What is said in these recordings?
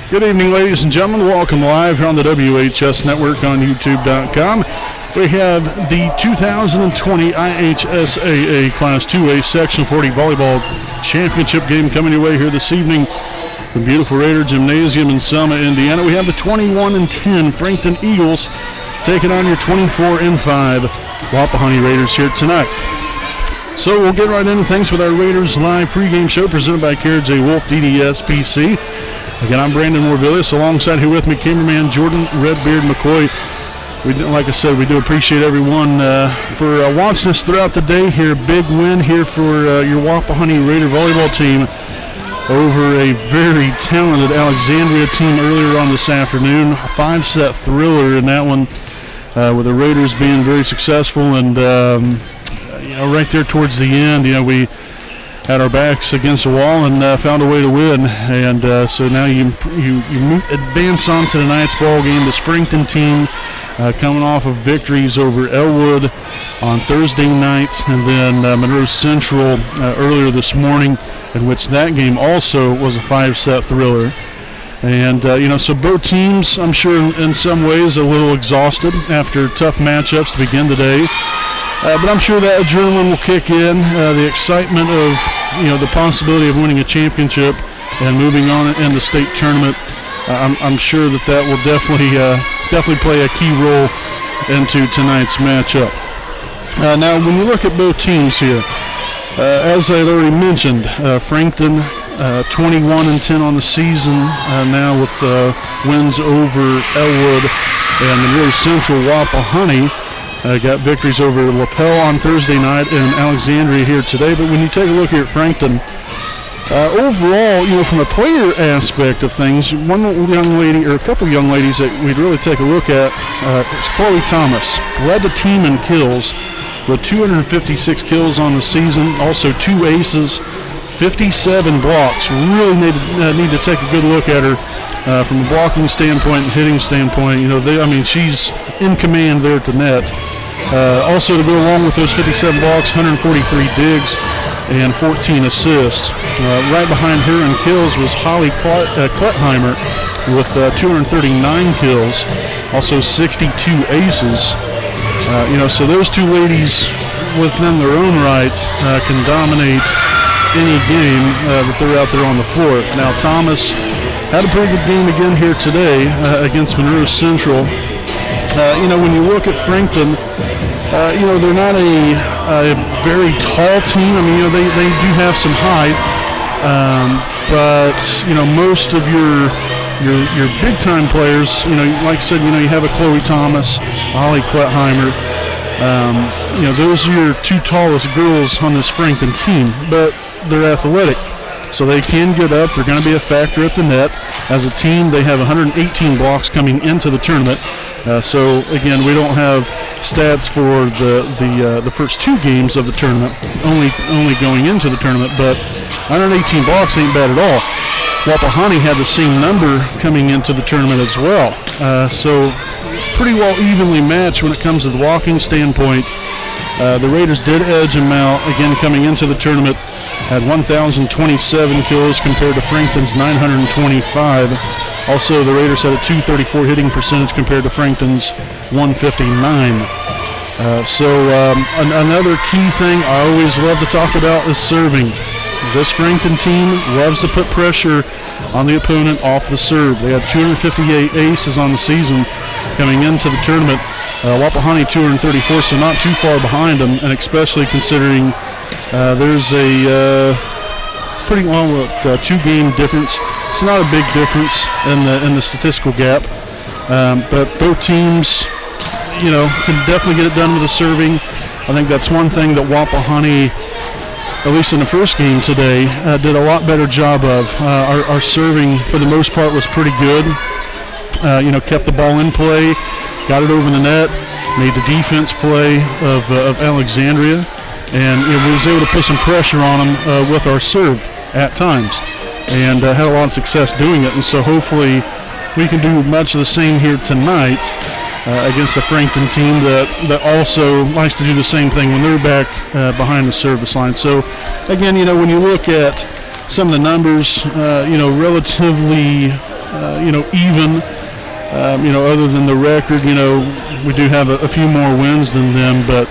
Good evening, ladies and gentlemen. Welcome live here on the WHS Network on YouTube.com. We have the 2020 IHSAA Class 2A Section 40 Volleyball Championship game coming your way here this evening. The beautiful Raider Gymnasium in Selma, Indiana. We have the 21-10 Frankton Eagles taking on your 24-5 Wapahani Raiders here tonight. So we'll get right into things with our Raiders live pregame show presented by Carriage A. Wolf DDSPC. Again, I'm Brandon Morbilius. Alongside here with me, cameraman Jordan Redbeard McCoy. Like I said, we do appreciate everyone for watching us throughout the day here. Big win here for your Wapahani Raider volleyball team over a very talented Alexandria team earlier on this afternoon. A 5-set thriller in that one, with the Raiders being very successful. And right there towards the end, we had our backs against the wall and found a way to win. And so now you advance on to tonight's ball game. This Frankton team coming off of victories over Elwood on Thursday nights, and then Monroe Central earlier this morning, in which that game also was a 5-set thriller. And, so both teams, I'm sure in some ways, a little exhausted after tough matchups to begin today. But I'm sure that adrenaline will kick in, the excitement of, the possibility of winning a championship and moving on in the state tournament. I'm sure that will definitely play a key role into tonight's matchup. Now, when you look at both teams here, as I had already mentioned, Frankton 21-10 on the season now with wins over Elwood, and Monroe Central Wapahani got victories over LaPel on Thursday night and Alexandria here today. But when you take a look here at Frankton, overall, from a player aspect of things, one young lady or a couple of young ladies that we'd really take a look at is Chloe Thomas. Led the team in kills with 256 kills on the season, also 2 aces, 57 blocks. Really need to take a good look at her from a blocking standpoint and hitting standpoint. She's in command there at the net. Also to go along with those 57 blocks, 143 digs and 14 assists. Right behind her in kills was Holly Kletheimer with 239 kills, also 62 aces. So those two ladies within their own right can dominate any game that they're out there on the floor. Now, Thomas had a pretty good game again here today against Monroe Central. When you look at Frankton, they're not a very tall team. They do have some height, but most of your big-time players, like I said, you have a Chloe Thomas, Holly Kletheimer. Those are your two tallest girls on this Frankton team, but they're athletic, so they can get up. They're going to be a factor at the net. As a team, they have 118 blocks coming into the tournament. So again, we don't have stats for the first 2 games of the tournament, only going into the tournament, but 118 blocks ain't bad at all. Wapahani had the same number coming into the tournament as well. So pretty well evenly matched when it comes to the blocking standpoint. The Raiders did edge them out again coming into the tournament. Had 1,027 kills compared to Frankton's 925. Also, the Raiders had a .234 hitting percentage compared to Frankton's 159. Another key thing I always love to talk about is serving. This Frankton team loves to put pressure on the opponent off the serve. They had 258 aces on the season coming into the tournament. Wapahani 234, so not too far behind them, and especially considering there's a pretty long 2-game difference. It's not a big difference in the statistical gap, but both teams, can definitely get it done with the serving. I think that's one thing that Wapahani, at least in the first game today, did a lot better job of. Our serving, for the most part, was pretty good. Kept the ball in play, got it over the net, made the defense play of Alexandria, and was able to put some pressure on them with our serve at times, and had a lot of success doing it. And so hopefully we can do much of the same here tonight against a Frankton team that also likes to do the same thing when they're back behind the service line. So again, when you look at some of the numbers, relatively even. Other than the record, we do have a few more wins than them, but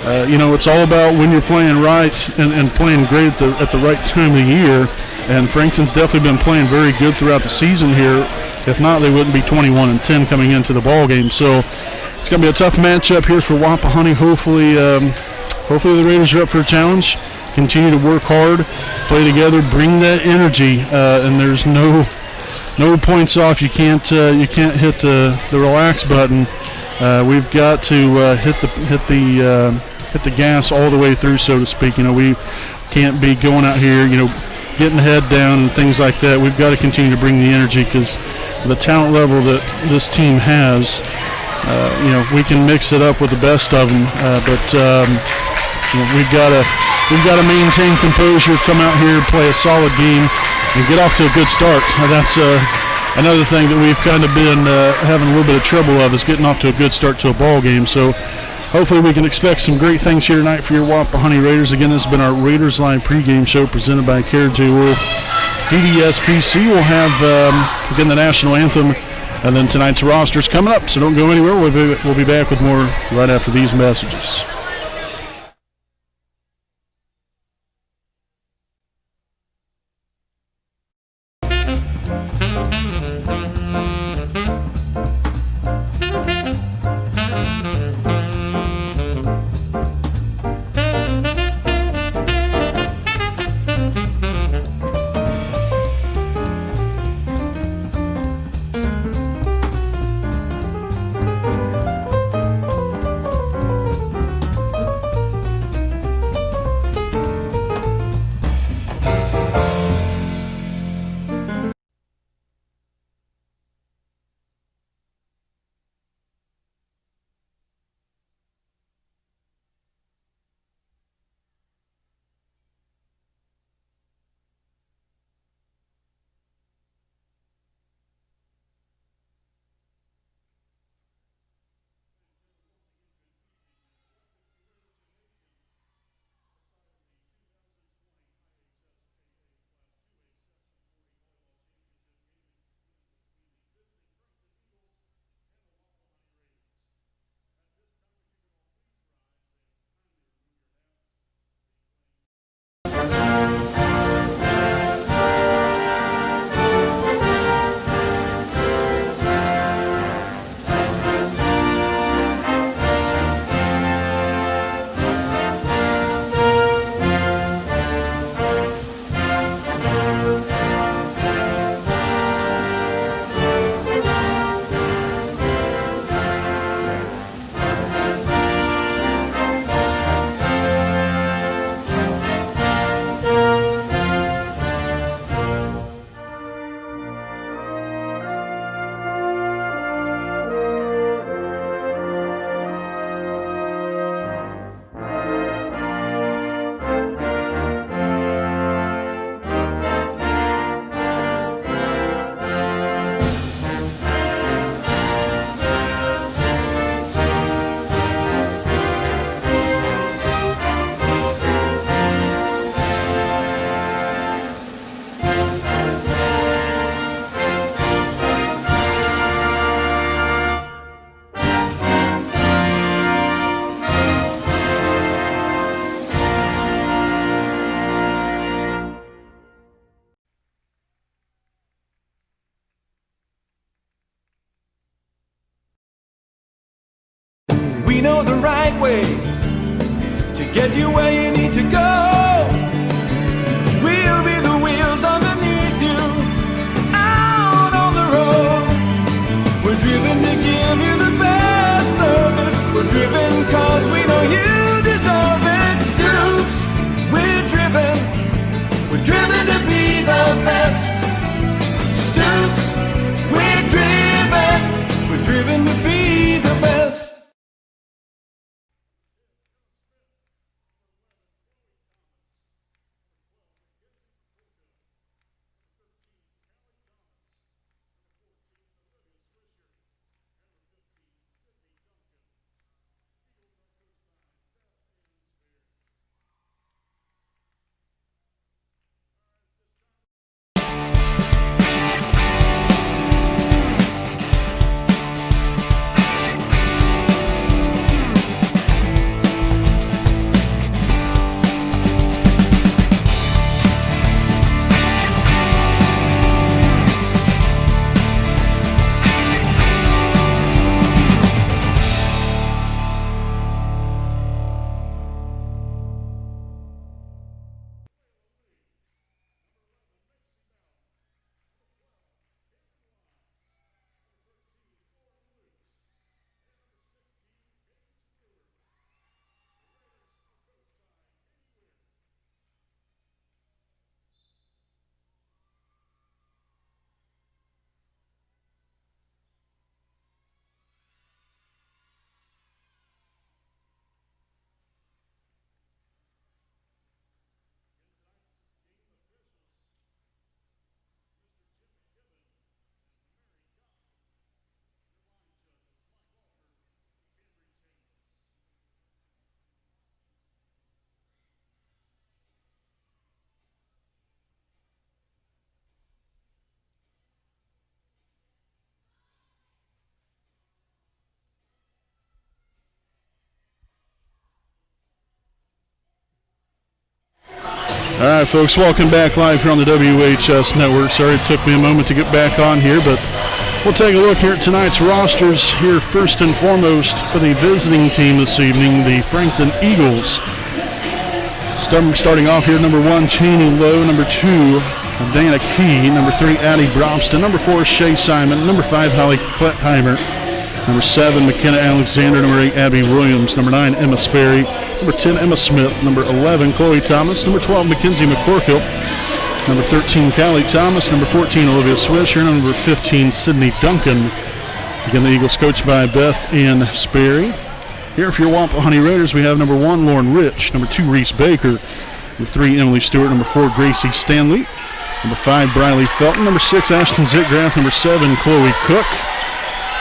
it's all about when you're playing right and playing great at the right time of the year. And Frankton's definitely been playing very good throughout the season here. If not, they wouldn't be 21-10 coming into the ball game. So it's going to be a tough matchup here for Wapahani. Hopefully the Raiders are up for a challenge. Continue to work hard, play together, bring that energy, and there's no points off. You can't hit the relax button. We've got to hit the gas all the way through, so to speak. We can't be going out here, getting the head down and things like that. We've got to continue to bring the energy because the talent level that this team has, we can mix it up with the best of them. But we've got to maintain composure, come out here, play a solid game, and get off to a good start. That's another thing that we've kind of been having a little bit of trouble of is getting off to a good start to a ball game. So hopefully we can expect some great things here tonight for your Wapahani Raiders. Again, this has been our Raiders Live pregame show presented by Kara J. Wolf. DDSPC will have, again, the national anthem, and then tonight's roster's coming up, so don't go anywhere. We'll be back with more right after these messages. We know the right way to get you where you need to go. We'll be the wheels underneath you, out on the road. We're driven to give you the best service. We're driven cause we know you deserve it. Stoops, we're driven to be the best. Stoops, we're driven to be the best. All right, folks, welcome back live here on the WHS Network. Sorry it took me a moment to get back on here, but we'll take a look here at tonight's rosters here first and foremost for the visiting team this evening, the Frankton Eagles. Starting off here, number 1, Cheney Lowe, number 2, Dana Key, number 3, Addie Brobston, number 4, Shay Simon, number 5, Holly Klettheimer, number 7, McKenna Alexander, number 8, Abby Williams, number 9, Emma Sperry, number 10, Emma Smith, number 11, Chloe Thomas, number 12, Mackenzie McCorkle, number 13, Callie Thomas, number 14, Olivia Swisher, number 15, Sydney Duncan. Again, the Eagles coached by Beth Ann Sperry. Here for your Wapahani Raiders, we have number 1, Lauren Rich, number 2, Reese Baker, number 3, Emily Stewart, number 4, Gracie Stanley, number 5, Briley Felton, number 6, Ashton Zitgraff, number 7, Chloe Cook.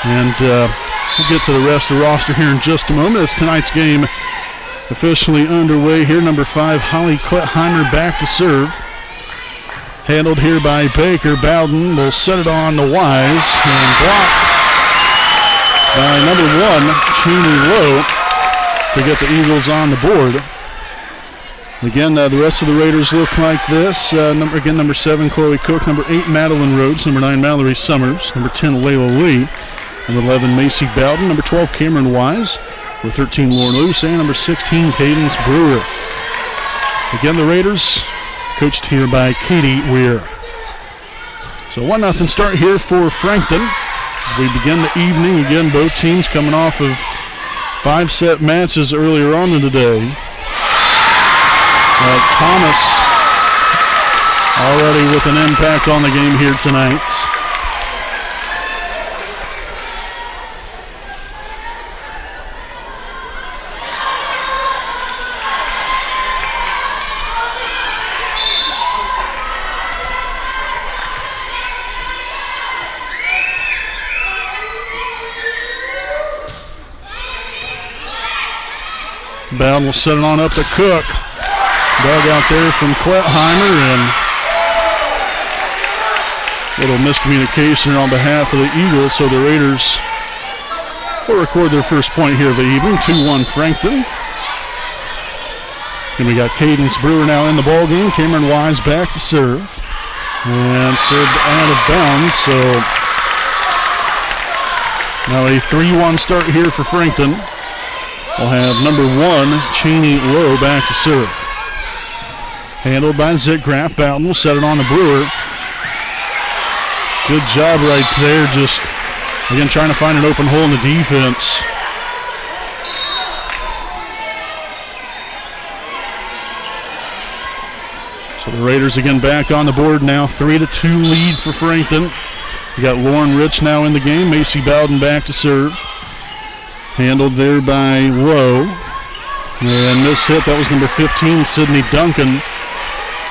And we'll get to the rest of the roster here in just a moment as tonight's game officially underway here. Number 5, Holly Klettheimer back to serve. Handled here by Baker. Bowden will set it on the Wise and blocked by number 1, Cheney Lowe, to get the Eagles on the board. Again, the rest of the Raiders look like this. Number 7, Chloe Cook. Number 8, Madeline Rhodes. Number 9, Mallory Summers. Number 10, Layla Lee. Number 11, Macy Bowden. Number 12, Cameron Wise. Number 13, Lauren Luce. And number 16, Cadence Brewer. Again, the Raiders coached here by Katie Weir. So 1-0 start here for Frankton. As we begin the evening, again, both teams coming off of 5-set matches earlier on in the day. As Thomas already with an impact on the game here tonight. Bowden will set it on up to Cook. Dug out there from Klettheimer, and a little miscommunication on behalf of the Eagles, so the Raiders will record their first point here of the evening, 2-1 Frankton. And we got Cadence Brewer now in the ballgame. Cameron Wise back to serve. And served out of bounds, so now a 3-1 start here for Frankton. We'll have number 1, Cheney Lowe, back to serve. Handled by Zitgraff. Bowden will set it on to Brewer. Good job right there, just, again, trying to find an open hole in the defense. So the Raiders again back on the board now, 3-2 lead for Frankton. We got Lauren Rich now in the game. Macy Bowden back to serve. Handled there by Lowe. And this hit, that was number 15, Sydney Duncan,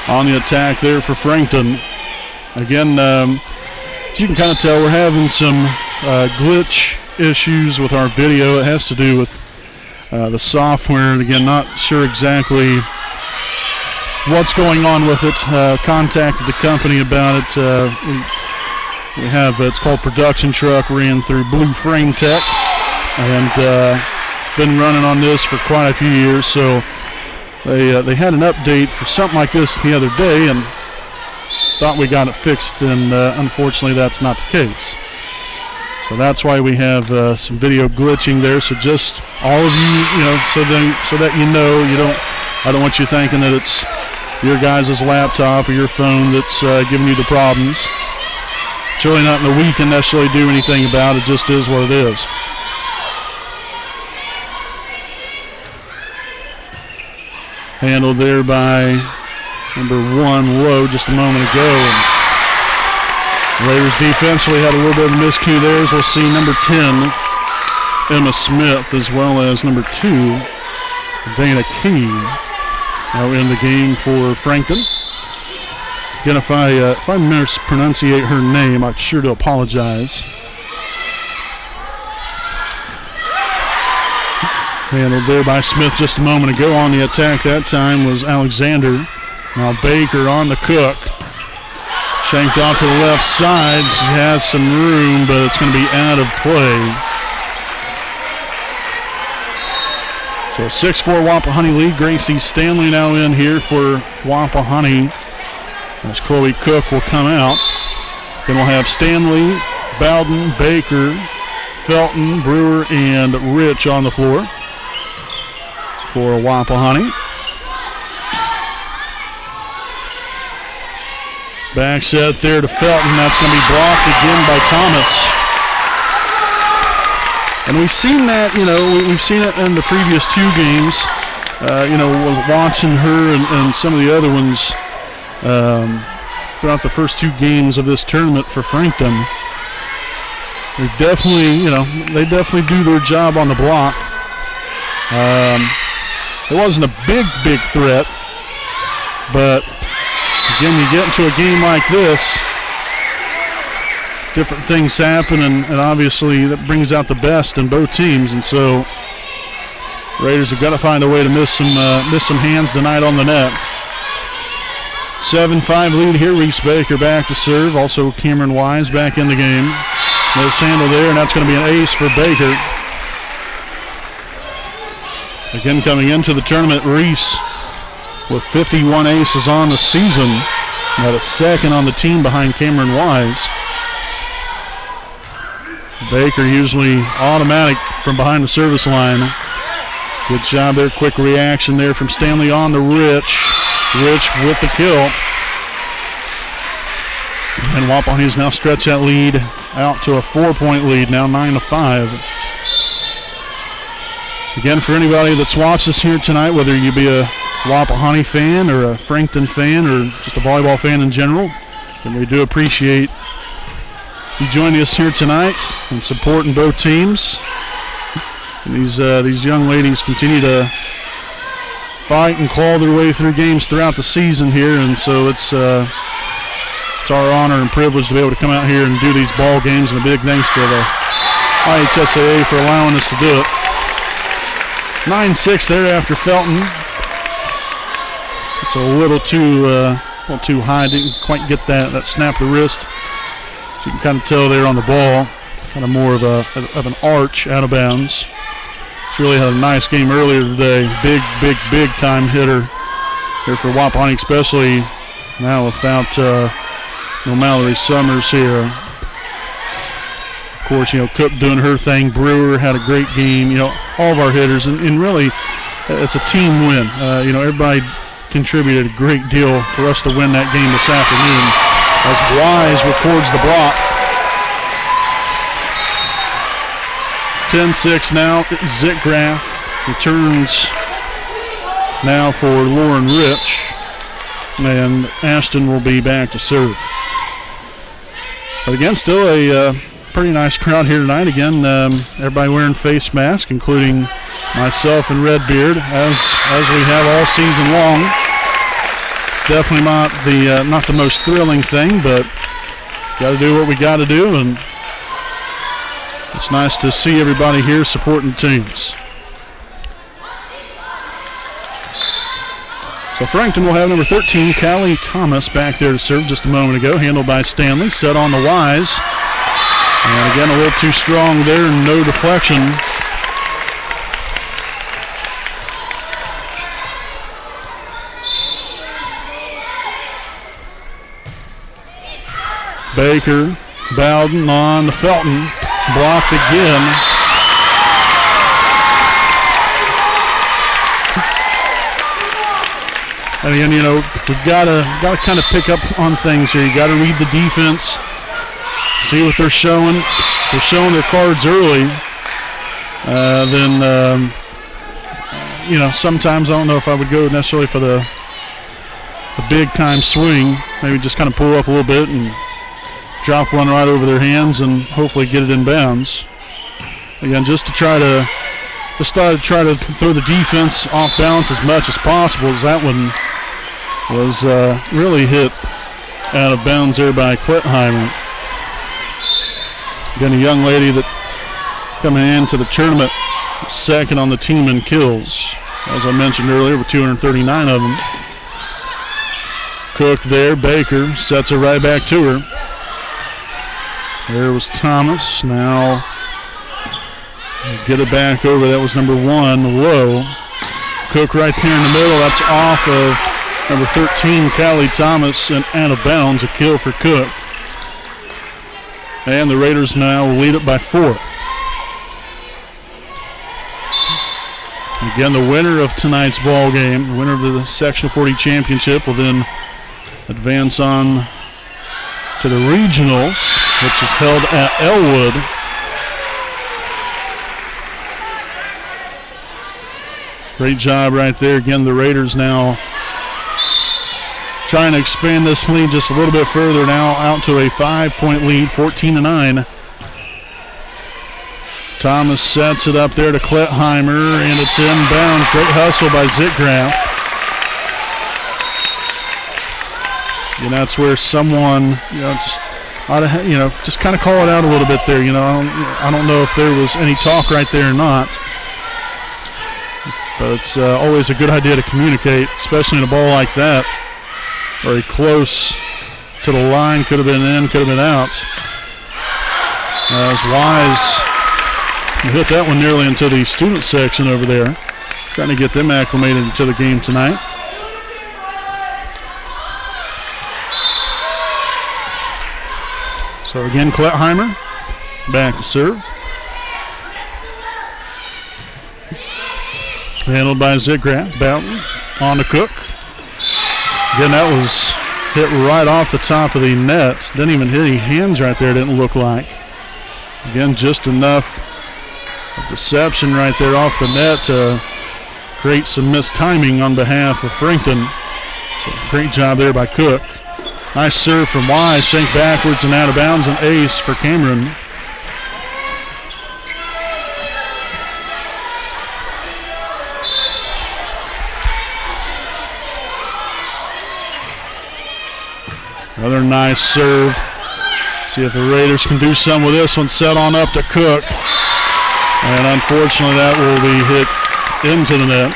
on the attack there for Frankton. Again, as you can kind of tell, we're having some glitch issues with our video. It has to do with the software. And again, not sure exactly what's going on with it. Contacted the company about it. We have, it's called Production Truck, ran through Blue Frame Tech. And been running on this for quite a few years, so they had an update for something like this the other day and thought we got it fixed, and unfortunately that's not the case. So that's why we have some video glitching there. So just all of you, so that you know, I don't want you thinking that it's your guys' laptop or your phone that's giving you the problems. It's really nothing that we can necessarily do anything about. It just is what it is. Handled there by number 1, Lowe, just a moment ago. And Raiders defensively had a little bit of a miscue there, as we'll see number 10, Emma Smith, as well as number 2, Dana Key, now in the game for Frankton. Again, if I mispronunciate her name, I sure do apologize. Handled there by Smith just a moment ago. On the attack that time was Alexander. Now Baker on the Cook. Shanked off to the left side. She has some room, but it's going to be out of play. So a 6-4 Wapahani lead. Gracie Stanley now in here for Wapahani as Chloe Cook will come out. Then we'll have Stanley, Bowden, Baker, Felton, Brewer, and Rich on the floor for Wapahani. Back set there to Felton. That's going to be blocked again by Thomas. And we've seen that, we've seen it in the previous two games, watching her and some of the other ones throughout the first two games of this tournament for Frankton. They definitely do their job on the block. It wasn't a big threat, but again, you get into a game like this, different things happen, and obviously that brings out the best in both teams. And so Raiders have got to find a way to miss some hands tonight on the net. 7-5 lead here. Reese Baker back to serve. Also Cameron Wise back in the game. Mishandle there, and that's going to be an ace for Baker. Again, coming into the tournament, Reese with 51 aces on the season. At a second on the team behind Cameron Wise. Baker usually automatic from behind the service line. Good job there. Quick reaction there from Stanley on to Rich. Rich with the kill. And Wapahani's now stretched that lead out to a 4-point lead, now 9-5. Again, for anybody that's watched us here tonight, whether you be a Wapahani fan or a Frankton fan or just a volleyball fan in general, then we do appreciate you joining us here tonight and supporting both teams. And these young ladies continue to fight and claw their way through games throughout the season here, and so it's our honor and privilege to be able to come out here and do these ball games, and a big thanks to the IHSAA for allowing us to do it. 9-6 there after Felton. It's a little too high. Didn't quite get that snap the wrist. So you can kind of tell there on the ball, kind of more of an arch out of bounds. She really had a nice game earlier today. Big time hitter here for Wapahani, especially now without no Mallory Summers here. Of course, Cook doing her thing. Brewer had a great game. All of our hitters, and really, it's a team win. Everybody contributed a great deal for us to win that game this afternoon. As Wise records the block. 10-6 now. Zitgraff returns now for Lauren Rich, and Ashton will be back to serve. But again, still a pretty nice crowd here tonight. Again, everybody wearing face masks, including myself and Redbeard, as we have all season long. It's definitely not the most thrilling thing, but got to do what we got to do, and it's nice to see everybody here supporting teams. So Frankton will have number 13, Callie Thomas, back there to serve just a moment ago. Handled by Stanley, set on the Wise. And again, a little too strong there, no deflection. Baker, Bowden on to Felton. Blocked again. And again, we've got to kind of pick up on things here. You got to read the defense, see what they're showing. If they're showing their cards early, then sometimes I don't know if I would go necessarily for the big time swing. Maybe just kind of pull up a little bit and drop one right over their hands and hopefully get it in bounds. Again, just thought to try to throw the defense off balance as much as possible, as that one was really hit out of bounds there by Klettheimer. Again, a young lady that coming into the tournament second on the team in kills, as I mentioned earlier, with 239 of them. Cook there, Baker sets it right back to her. There was Thomas. Now get it back over. That was number 1, Lowe. Cook right there in the middle. That's off of number 13, Callie Thomas, and out of bounds. A kill for Cook. And the Raiders now lead it by 4. Again, the winner of tonight's ball game, the winner of the Sectional 40 championship, will then advance on to the regionals, which is held at Elwood. Great job right there. Again, the Raiders now trying to expand this lead just a little bit further, now out to a 5-point lead, 14-9. Thomas sets it up there to Klettheimer, and it's inbounds. Great hustle by Zitgraff. And that's where someone, just ought to, just kind of call it out a little bit there. I don't know if there was any talk right there or not. But it's always a good idea to communicate, especially in a ball like that. Very close to the line, could have been in, could have been out. As Wise hit that one nearly into the student section over there, trying to get them acclimated to the game tonight. So again, Klettheimer back to serve. Handled by Zitgraff. Boughton on to Cook. Again, that was hit right off the top of the net. Didn't even hit any hands right there, didn't look like. Again, just enough of deception right there off the net to create some missed timing on behalf of Frankton. So great job there by Cook. Nice serve from Wise, sink backwards and out of bounds, an ace for Cameron. Another nice serve. See if the Raiders can do something with this one. Set on up to Cook. And unfortunately that will be hit into the net.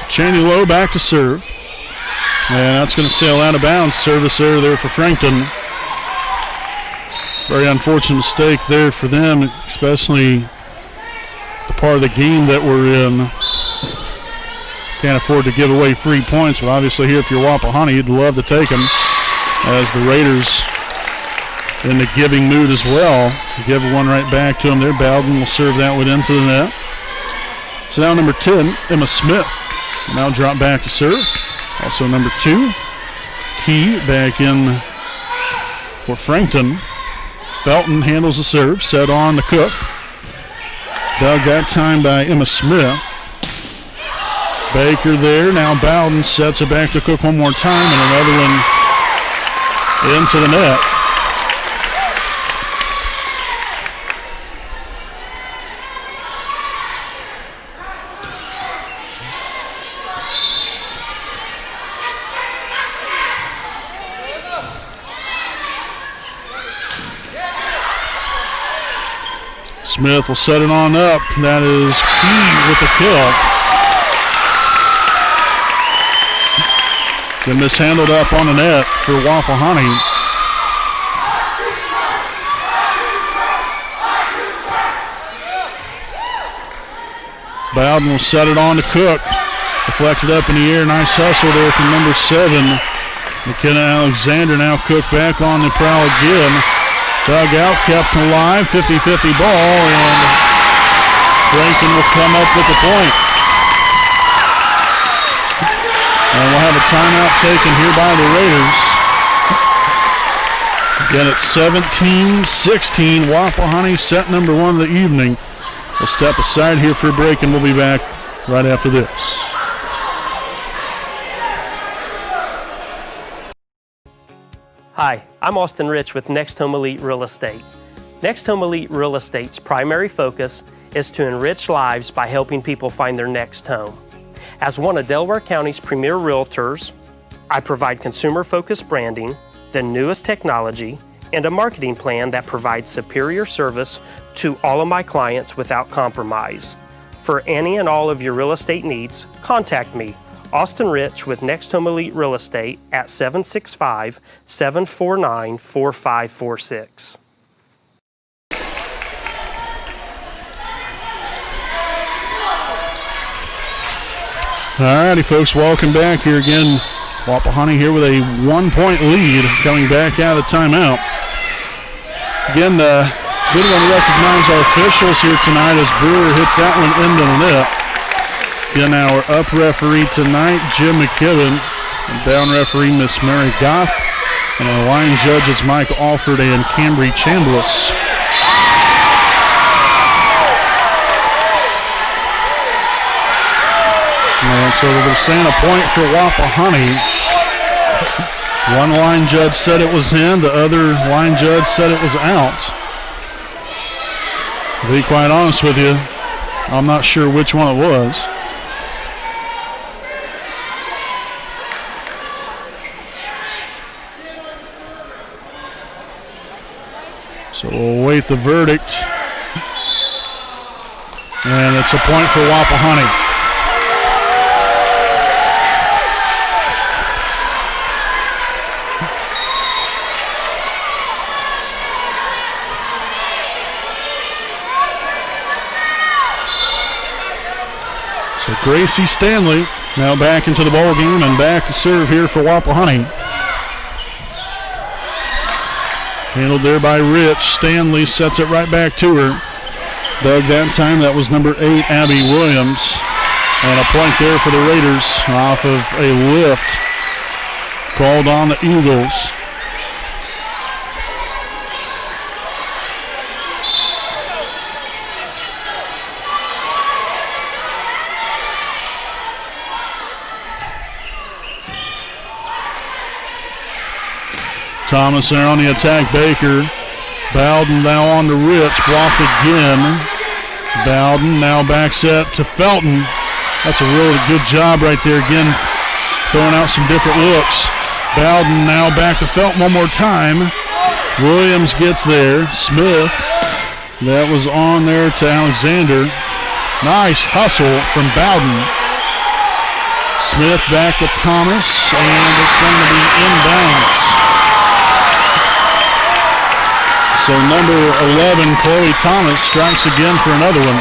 Cheney Lowe back to serve. And that's going to sail out of bounds. Service error there for Frankton. Very unfortunate mistake there for them, especially the part of the game that we're in. Can't afford to give away free points, but obviously here if you're Wapahani, you'd love to take them, as the Raiders in the giving mood as well. Give one right back to them there. Bowden will serve that one into the net. So now number 10, Emma Smith, now drop back to serve. Also number 2, Key back in for Frankton. Felton handles the serve, set on to Cook. Dug that time by Emma Smith. Baker there, now Bowden sets it back to Cook one more time, and another one into the net. Smith will set it on up. That is Key with the kill. Then mishandled up on the net for Wapahani. Bowden will set it on to Cook. Deflected up in the air. Nice hustle there from number 7. McKenna Alexander. Now Cook back on the prowl again. Dug out, kept alive, 50-50 ball, and Frankton will come up with the point. And we'll have a timeout taken here by the Raiders. Again, it's 17-16. Wapahani set number 1 of the evening. We'll step aside here for a break, and we'll be back right after this. Hi, I'm Austin Rich with Next Home Elite Real Estate. Next Home Elite Real Estate's primary focus is to enrich lives by helping people find their next home. As one of Delaware County's premier realtors, I provide consumer-focused branding, the newest technology, and a marketing plan that provides superior service to all of my clients without compromise. For any and all of your real estate needs, contact me, Austin Rich with Next Home Elite Real Estate at 765-749-4546. Alrighty, folks, welcome back here again. Wapahani here with a 1-point lead coming back out of the timeout. Again, we want to recognize our officials here tonight as Brewer hits that one into the net. Again, our up referee tonight, Jim McKibben, and down referee, Miss Mary Goff, and our line judges, Mike Alford and Cambry Chambliss. And so they're saying a point for Wapahani. One line judge said it was in, the other line judge said it was out. To be quite honest with you, I'm not sure which one it was. So we'll await the verdict. And it's a point for Wapahani. So Gracie Stanley now back into the ball game and back to serve here for Wapahani. Handled there by Rich. Stanley sets it right back to her. Dug that time. That was number 8, Abby Williams. And a point there for the Raiders off of a lift called on the Eagles. Thomas there on the attack. Baker. Bowden now on to Rich. Blocked again. Bowden now back set to Felton. That's a really good job right there. Again, throwing out some different looks. Bowden now back to Felton one more time. Williams gets there. Smith. That was on there to Alexander. Nice hustle from Bowden. Smith back to Thomas. And it's going to be inbounds. So number 11, Chloe Thomas, strikes again for another one.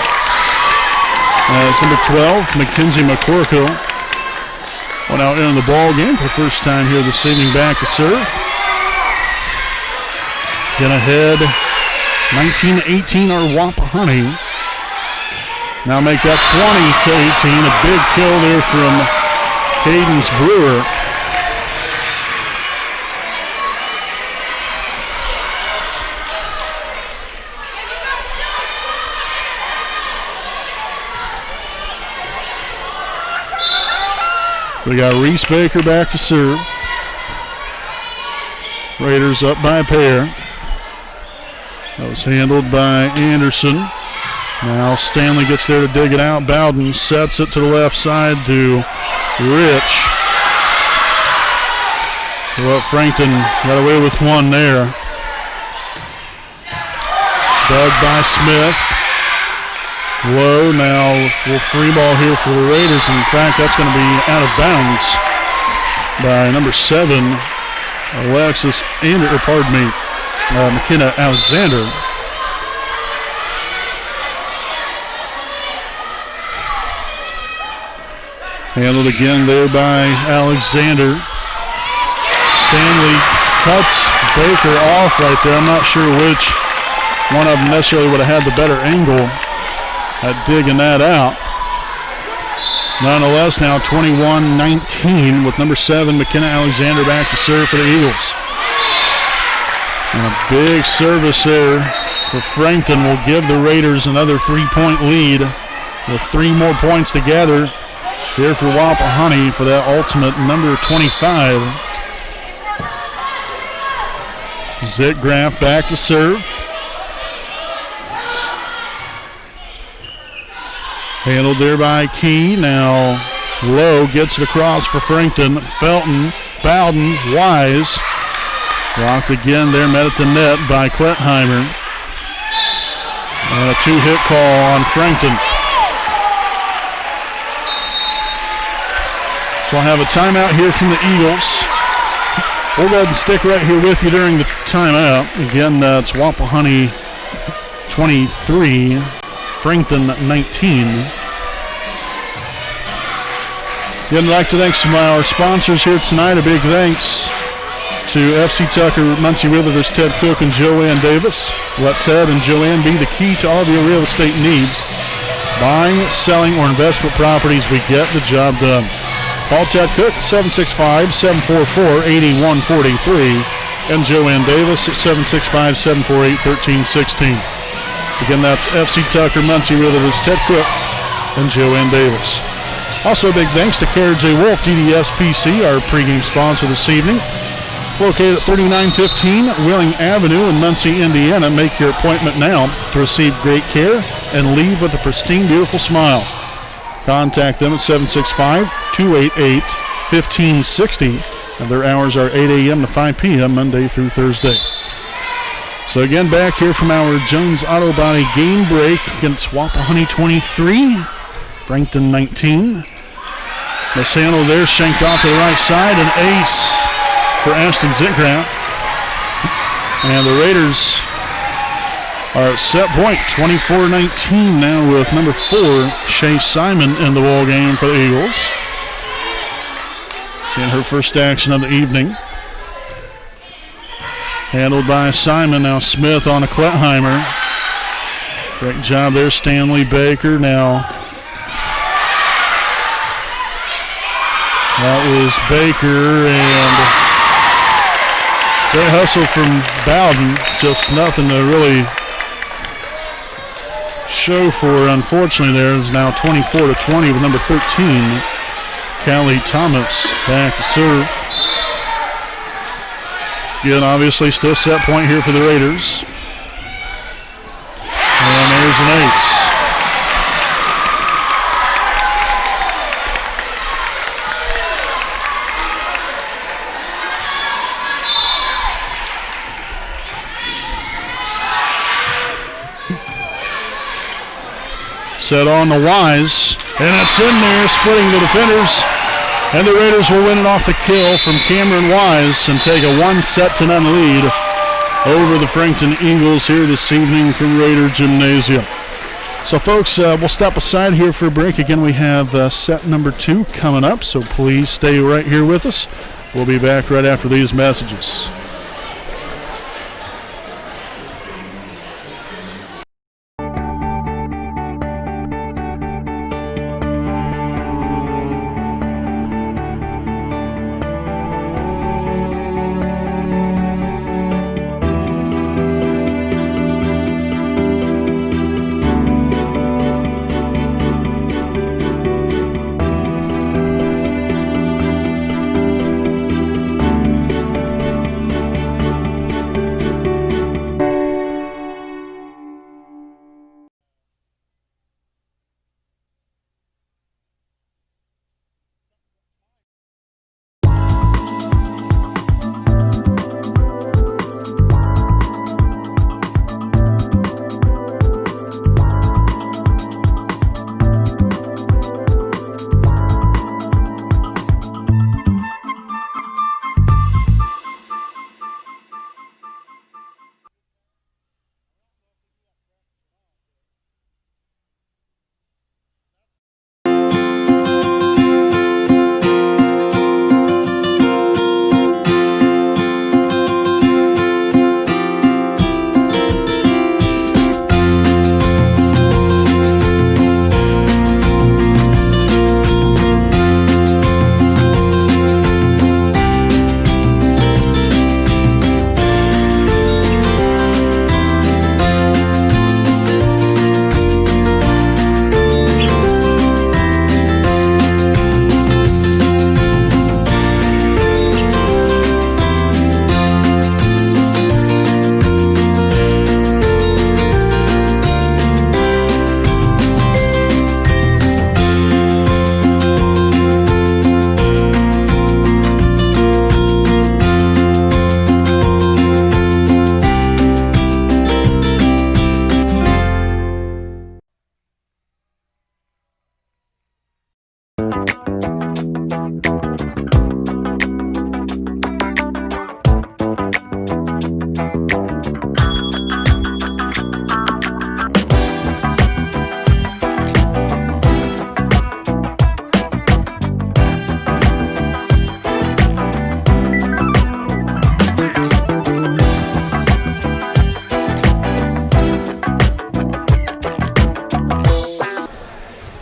It's number 12, Mackenzie McCorkle. Went out in the ball game for the first time here this evening, back to serve. Get ahead, 19-18 are Wapahani. Now make that 20-18, a big kill there from Cadence Brewer. We got Reese Baker back to serve. Raiders up by a pair. That was handled by Anderson. Now Stanley gets there to dig it out. Bowden sets it to the left side to Rich. Well, Frankton got away with one there. Dug by Smith. Low now with free ball here for the Raiders. In fact, that's going to be out of bounds by number 7, McKenna Alexander. Handled again there by Alexander. Stanley cuts Baker off right there. I'm not sure which one of them necessarily would have had the better angle at digging that out. Nonetheless, now 21-19 with number 7, McKenna Alexander, back to serve for the Eagles. And a big service there for Frankton will give the Raiders another 3-point lead with 3 more points to gather here for Wapahani for that ultimate number 25. Zitgraf back to serve. Handled there by Key. Now Lowe gets it across for Frankton. Felton, Bowden, Wise. Blocked again there, met at the net by Klettheimer. And a 2-hit call on Frankton. So I'll have a timeout here from the Eagles. We'll go ahead and stick right here with you during the timeout. Again, it's Wapahani 23, Frankton 19. Again, I'd like to thank some of our sponsors here tonight. A big thanks to FC Tucker, Muncie Realtors, Ted Cook and Joanne Davis. Let Ted and Joanne be the key to all of your real estate needs. Buying, selling, or investment properties, we get the job done. Call Ted Cook, 765-744-8143, and Joanne Davis at 765-748-1316. Again, that's FC Tucker, Muncie Realtors, Ted Cook, and Joanne Davis. Also, big thanks to Kara J. Wolf, DDS PC, our pregame sponsor this evening. Located at 3915 Wheeling Avenue in Muncie, Indiana. Make your appointment now to receive great care and leave with a pristine, beautiful smile. Contact them at 765-288-1560. And their hours are 8 a.m. to 5 p.m. Monday through Thursday. So again, back here from our Jones Auto Body game break against Wapahani 23, Frankton 19. Mishandle there, shanked off to the right side, an ace for Ashton Zitgraff. And the Raiders are at set point, 24-19 now with number 4, Shay Simon, in the ball game for the Eagles. Seeing her first action of the evening. Handled by Simon, now Smith on a Klettheimer. Great job there, Stanley Baker now. That was Baker, and great hustle from Bowden. Just nothing to really show for, unfortunately. There is now 24-20 with number 13, Callie Thomas, back to serve. Again, obviously still set point here for the Raiders. And there's an ace. Set on the Wise, and it's in there, splitting the defenders. And the Raiders will win it off the kill from Cameron Wise and take a 1-0 lead over the Frankton Eagles here this evening from Raider Gymnasium. So, folks, we'll step aside here for a break. Again, we have set number 2 coming up, so please stay right here with us. We'll be back right after these messages.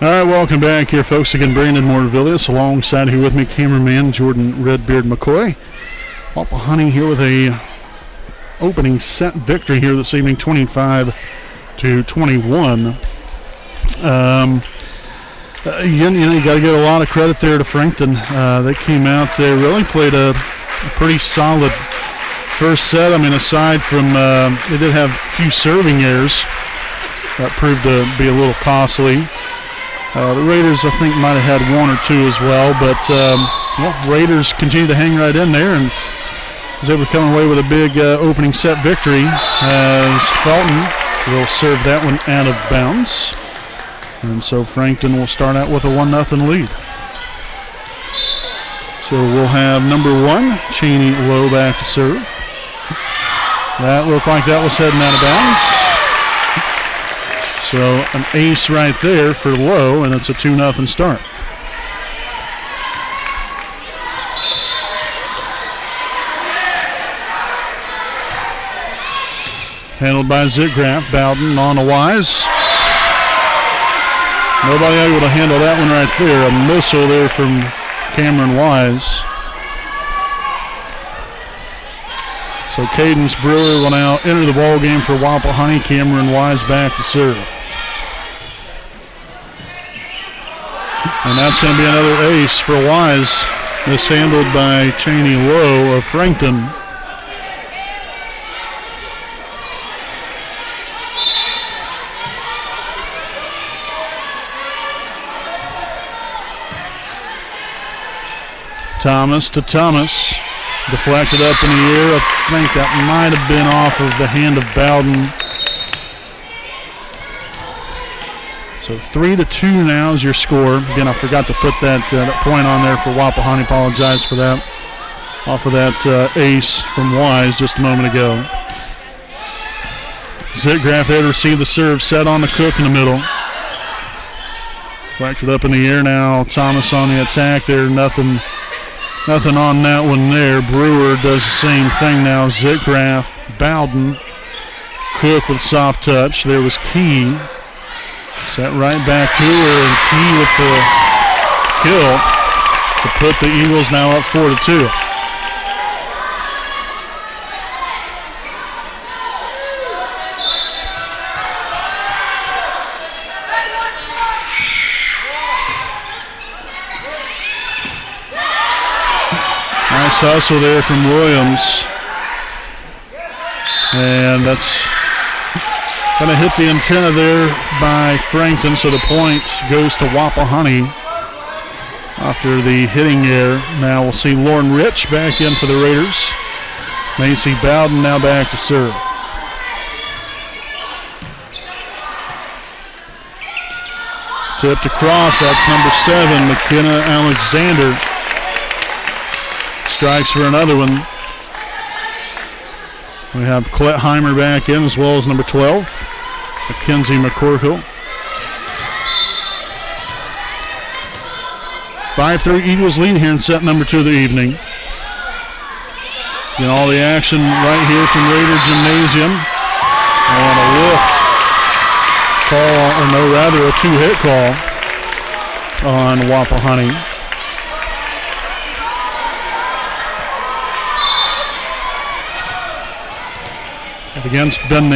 All right, welcome back here, folks. Again, Brandon Morvillius alongside here with me, cameraman Jordan Redbeard McCoy. Wapahani here with a opening set victory here this evening, 25-21. Again, you got to give a lot of credit there to Frankton. They came out, they really played a pretty solid first set. I mean, aside from they did have a few serving errors that proved to be a little costly. The Raiders, I think, might have had one or two as well, but Raiders continue to hang right in there and was able to come away with a big opening set victory as Felton will serve that one out of bounds. And so Frankton will start out with a 1-0 lead. So we'll have number 1, Cheney Lowe, back to serve. That looked like that was heading out of bounds. So an ace right there for Lowe, and it's a 2-0 start. Handled by Zitgraff. Bowden on to Wise. Nobody able to handle that one right there. A missile there from Cameron Wise. So Cadence Brewer will now enter the ball game for Wapahani. Cameron Wise back to serve. And that's going to be another ace for Wise. Mishandled by Cheney Lowe of Frankton. Thomas to Thomas. Deflected up in the air. I think that might have been off of the hand of Bowden. So 3-2 now is your score. Again, I forgot to put that point on there for Wapahani. Apologize for that. Off of that ace from Wise just a moment ago. Zitgraff there to receive the serve. Set on the Cook in the middle. Deflected up in the air now. Thomas on the attack there. Nothing on that one there. Brewer does the same thing now. Zitgraff, Bowden, Cook with soft touch. There was Key. Set right back to her, and Key with the kill to put the Eagles now up 4-2. Nice hustle there from Williams. And that's going to hit the antenna there by Frankton, so the point goes to Wapahani after the hitting error. Now we'll see Lauren Rich back in for the Raiders. Macy Bowden now back to serve. Tipped across, that's number 7, McKenna Alexander. Strikes for another one. We have Colette Heimer back in as well as number 12, Mackenzie McCorkle. 5-3 Eagles lead here in set number 2 of the evening. And all the action right here from Raider Gymnasium. And a lift call, or no, rather a 2-hit call on Wapahani. Again, it's been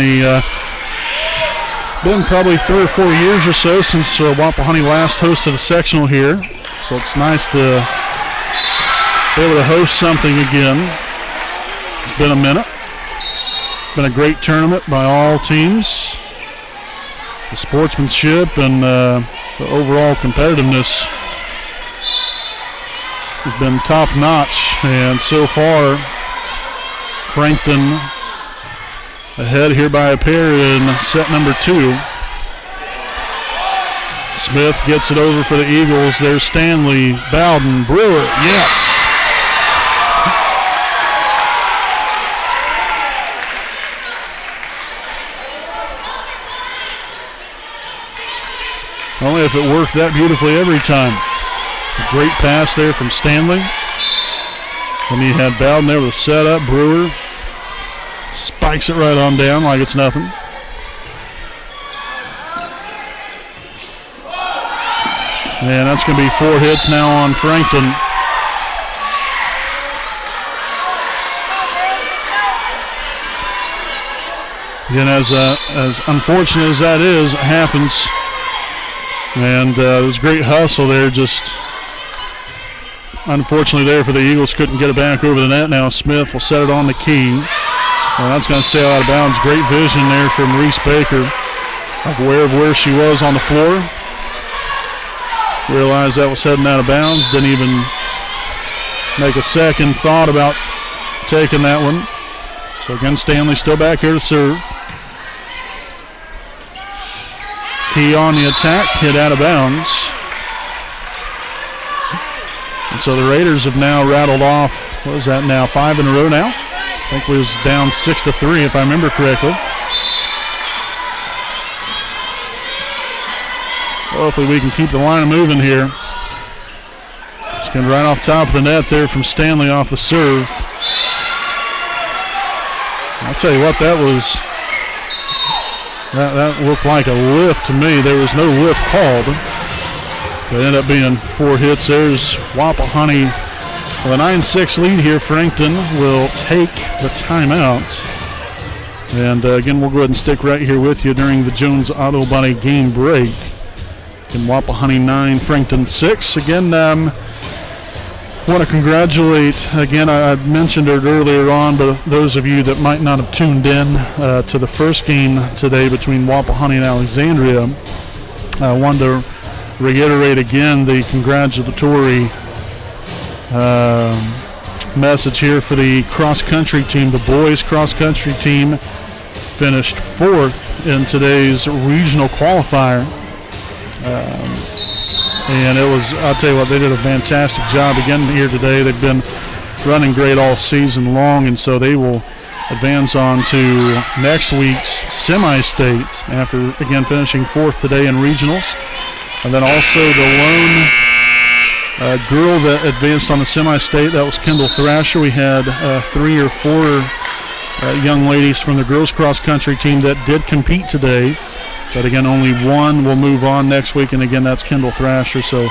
probably 3 or 4 years or so since Wapahani last hosted a sectional here. So it's nice to be able to host something again. It's been a minute. It's been a great tournament by all teams. The sportsmanship and the overall competitiveness has been top notch. And so far, Frankton ahead here by a pair in set number 2. Smith gets it over for the Eagles. There's Stanley, Bowden, Brewer. Yes. Only if it worked that beautifully every time. A great pass there from Stanley. And you had Bowden there with a setup. Brewer spikes it right on down like it's nothing. And that's going to be 4 hits now on Frankton. Again, as unfortunate as that is, it happens. And it was great hustle there. Just unfortunately there for the Eagles, couldn't get it back over the net. Now Smith will set it on the key. And that's going to sail out of bounds. Great vision there from Reese Baker. Aware of where she was on the floor. Realized that was heading out of bounds. Didn't even make a second thought about taking that one. So again, Stanley still back here to serve. Key on the attack, hit out of bounds. And so the Raiders have now rattled off, what is that now, 5 in a row now? I think it was down 6-3 if I remember correctly. Hopefully we can keep the line moving here. Just going right off top of the net there from Stanley off the serve. I'll tell you what, that was, that looked like a lift to me. There was no lift called. It ended up being 4 hits. There's Wapahani with a 9-6 lead here. Frankton will take the timeout. And again, we'll go ahead and stick right here with you during the Jones Auto Body game break. In Wapahani 9, Frankton 6. Again, want to congratulate, again, I mentioned it earlier on, but those of you that might not have tuned in to the first game today between Wapahani and Alexandria, I wanted to reiterate again the congratulatory message here for the cross-country team. The boys cross-country team finished 4th in today's regional qualifier. And it was, I'll tell you what, they did a fantastic job again here today. They've been running great all season long, and so they will advance on to next week's semi-state after, again, finishing 4th today in regionals. And then also the lone girl that advanced on the semi-state, that was Kendall Thrasher. We had 3 or 4 young ladies from the girls cross-country team that did compete today. But again, only one will move on next week, and again, that's Kendall Thrasher. So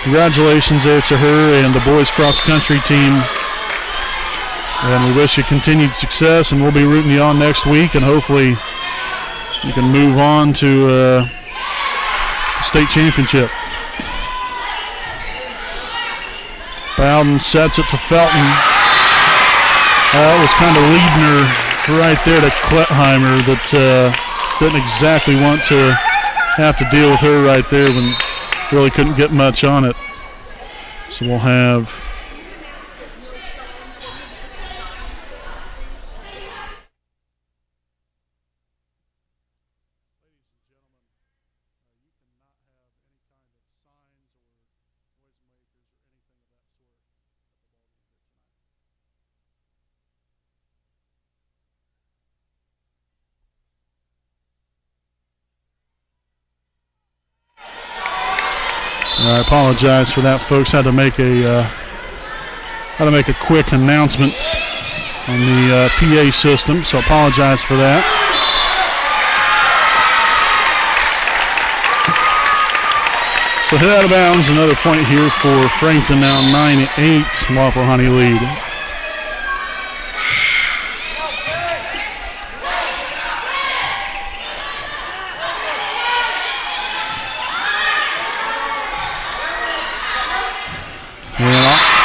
congratulations there to her and the boys cross-country team. And we wish you continued success, and we'll be rooting you on next week, and hopefully you can move on to the state championship. Bowden sets it to Felton. That was kind of leading her right there to Klettheimer, that didn't exactly want to have to deal with her right there when really couldn't get much on it. So we'll have I apologize for that, folks. Had to make a quick announcement on the PA system, so apologize for that. So hit out of bounds, another point here for Frankton, now 9-8, Wapahani lead.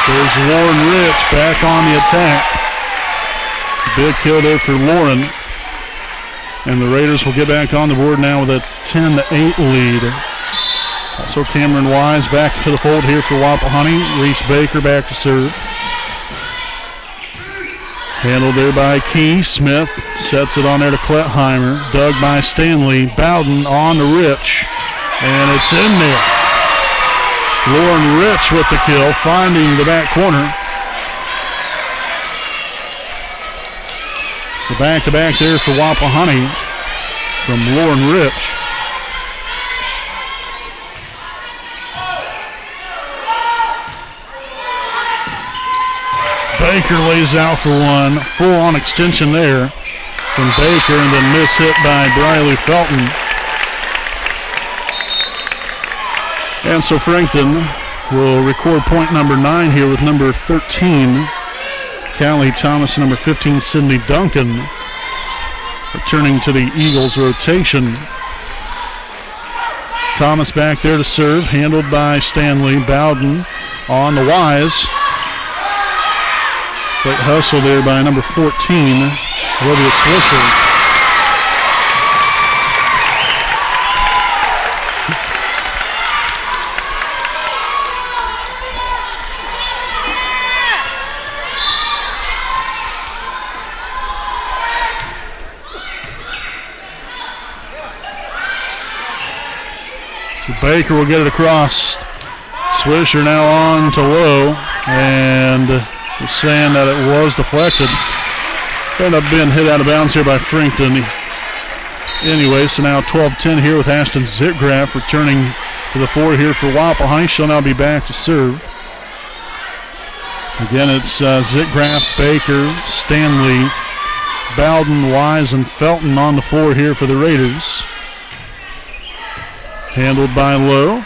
There's Lauren Rich back on the attack. Big kill there for Lauren. And the Raiders will get back on the board now with a 10-8 lead. Also Cameron Wise back to the fold here for Wapahani. Reese Baker back to serve. Handled there by Key. Smith sets it on there to Klettheimer. Dug by Stanley. Bowden on to Rich. And it's in there. Lauren Rich with the kill, finding the back corner. So back-to-back there for Wapahani from Lauren Rich. Baker lays out for one. Full-on extension there from Baker, and then miss hit by Briley Felton. And so Frankton will record point number 9 here with number 13, Callie Thomas, number 15, Sydney Duncan, returning to the Eagles rotation. Thomas back there to serve, handled by Stanley. Bowden on the Wise. Great hustle there by number 14, Olivia Swisher. Baker will get it across. Swisher now on to Lowe, and we're saying that it was deflected. Ended up being hit out of bounds here by Frankton. Anyway, so now 12-10 here with Ashton Zitgraff returning to the 4 here for Wapahani. She'll now be back to serve. Again, it's Zitgraff, Baker, Stanley, Bowden, Wise, and Felton on the 4 here for the Raiders. Handled by Lowe.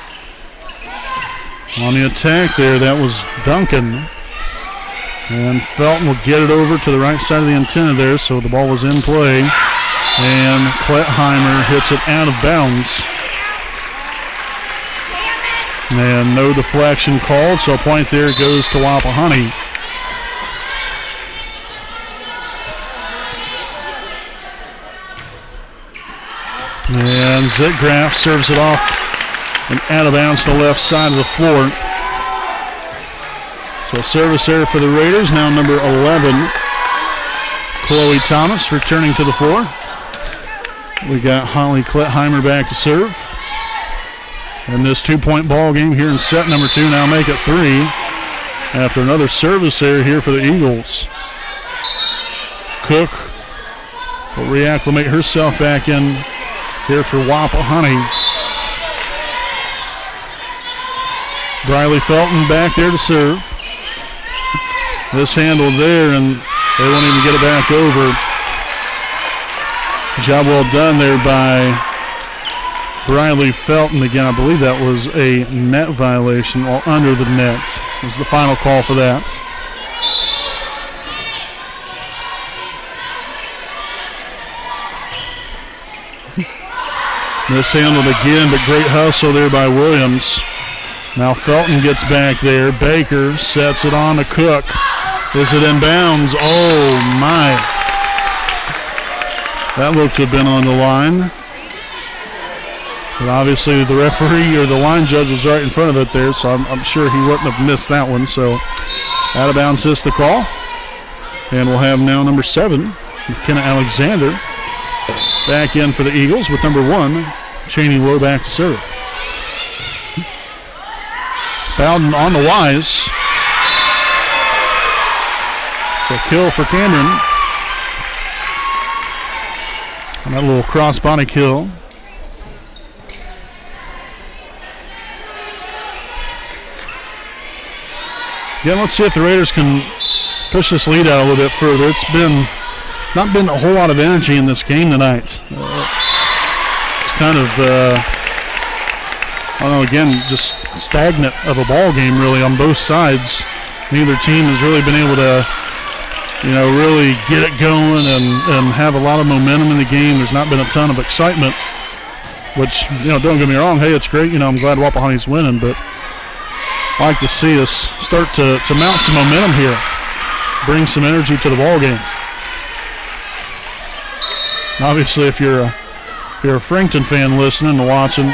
On the attack there, that was Duncan. And Felton will get it over to the right side of the antenna there, so the ball was in play. And Klettheimer hits it out of bounds. And no deflection called, so a point there goes to Wapahani. And Zitgraff serves it off and out of bounds to the left side of the floor. So a service error for the Raiders. Now number 11, Chloe Thomas returning to the floor. We got Holly Klettheimer back to serve. And this 2-point ball game here in set number 2 now make it 3 after another service error here for the Eagles. Cook will reacclimate herself back in here for Wapahani. Briley Felton back there to serve. This handled there, and they won't even get it back over. Job well done there by Briley Felton. Again, I believe that was a net violation, or under the net was the final call for that. Mishandled again, but great hustle there by Williams. Now Felton gets back there. Baker sets it on to Cook. Is it in bounds? Oh, my. That looked to have been on the line. But obviously the referee or the line judge was right in front of it there, so I'm sure he wouldn't have missed that one. So out of bounds is the call. And we'll have now number 7, McKenna Alexander, back in for the Eagles with number 1, Cheney Lowe back to serve. Bowden on the Wise. The kill for Cameron. And that little cross-body kill. Again, let's see if the Raiders can push this lead out a little bit further. It's not been a whole lot of energy in this game tonight. It's kind of, I don't know, again, just stagnant of a ball game really on both sides. Neither team has really been able to, really get it going and have a lot of momentum in the game. There's not been a ton of excitement, which, don't get me wrong. Hey, it's great. I'm glad Wapahani's winning, but I'd like to see us start to mount some momentum here, bring some energy to the ball game. Obviously, if you're a Frankton fan listening and watching,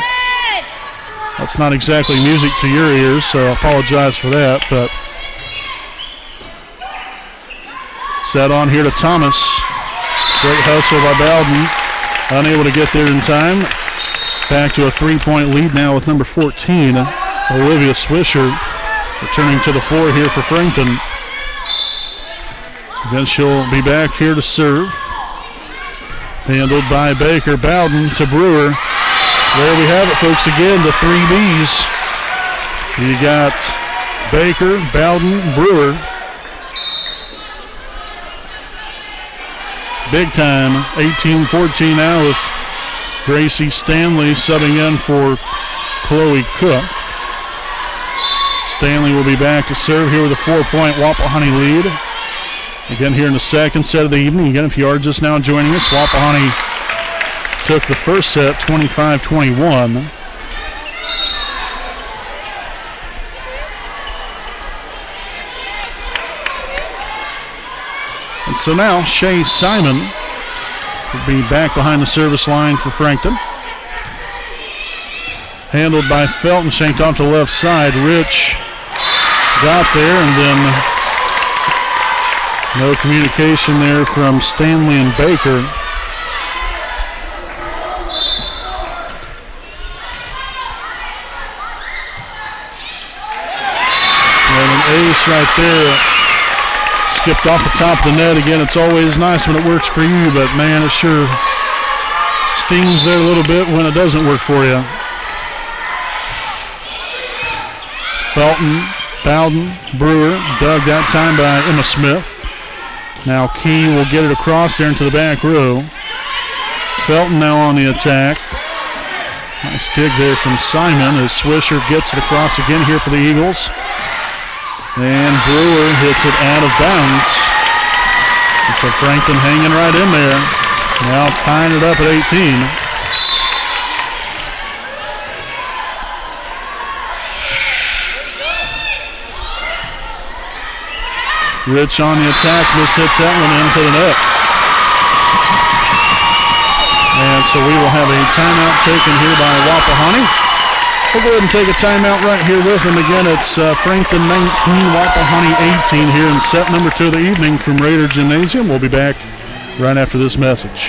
that's not exactly music to your ears, so I apologize for that. But set on here to Thomas. Great hustle by Bowden. Unable to get there in time. Back to a 3-point lead now with number 14, Olivia Swisher, returning to the floor here for Frankton. Then she'll be back here to serve. Handled by Baker. Bowden to Brewer. There we have it, folks, again, the 3 Bs. You got Baker, Bowden, Brewer. Big time, 18-14 now with Gracie Stanley subbing in for Chloe Cook. Stanley will be back to serve here with a 4-point Wapahani lead. Again, here in the second set of the evening. Again, if you are just now joining us, Wapahani took the first set 25-21. And so now Shay Simon will be back behind the service line for Frankton. Handled by Felton, shanked off to the left side. Rich got there, and then no communication there from Stanley and Baker. And an ace right there. Skipped off the top of the net. Again, it's always nice when it works for you, but man, it sure stings there a little bit when it doesn't work for you. Felton, Bowden, Brewer, dug that time by Emma Smith. Now Key will get it across there into the back row. Felton now on the attack. Nice dig there from Simon as Swisher gets it across again here for the Eagles. And Brewer hits it out of bounds. And so Frankton hanging right in there. Now tying it up at 18. Rich on the attack, this hits that one into the net. And so we will have a timeout taken here by Wapahani. We'll go ahead and take a timeout right here with them. Again, it's Frankton 19, Wapahani 18 here in set number 2 of the evening from Raider Gymnasium. We'll be back right after this message.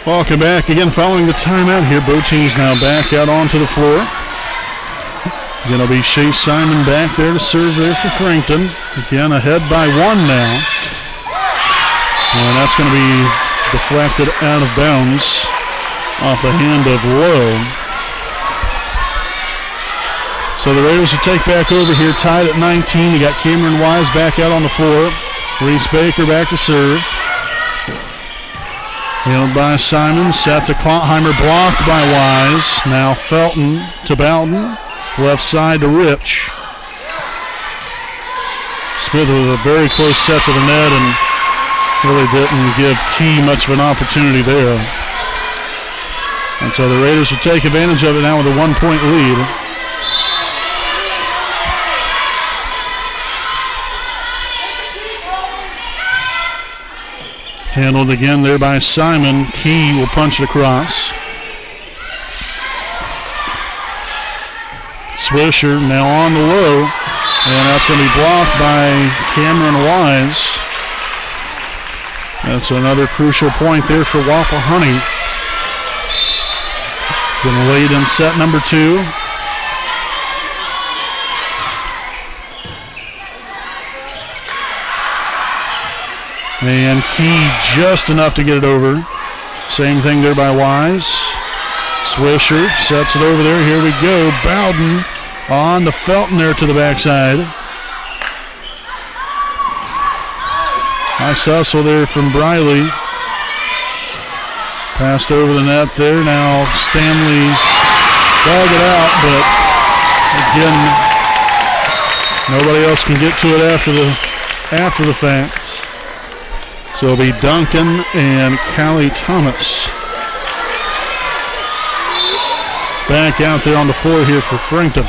Welcome back again following the timeout here. Both teams now back out onto the floor. Again, it'll be Shay Simon back there to serve there for Frankton. Again, ahead by 1 now. And that's going to be deflected out of bounds off the hand of Lowe. So the Raiders will take back over here, tied at 19. You got Cameron Wise back out on the floor. Reese Baker back to serve. Handled by Simon, set to Klontheimer, blocked by Wise. Now Felton to Bowden, left side to Rich. Smith with a very close set to the net and really didn't give Key much of an opportunity there. And so the Raiders will take advantage of it now with a 1-point lead. Handled again there by Simon. Key will punch it across. Swisher now on the low, and that's going to be blocked by Cameron Wise. That's another crucial point there for Wapahani. Going to lead in set number 2. And Key just enough to get it over. Same thing there by Wise. Swisher sets it over there. Here we go. Bowden on to Felton there to the backside. Nice hustle there from Briley. Passed over the net there. Now Stanley dug it out, but again, nobody else can get to it after the fact. So it'll be Duncan and Callie Thomas back out there on the floor here for Frankton.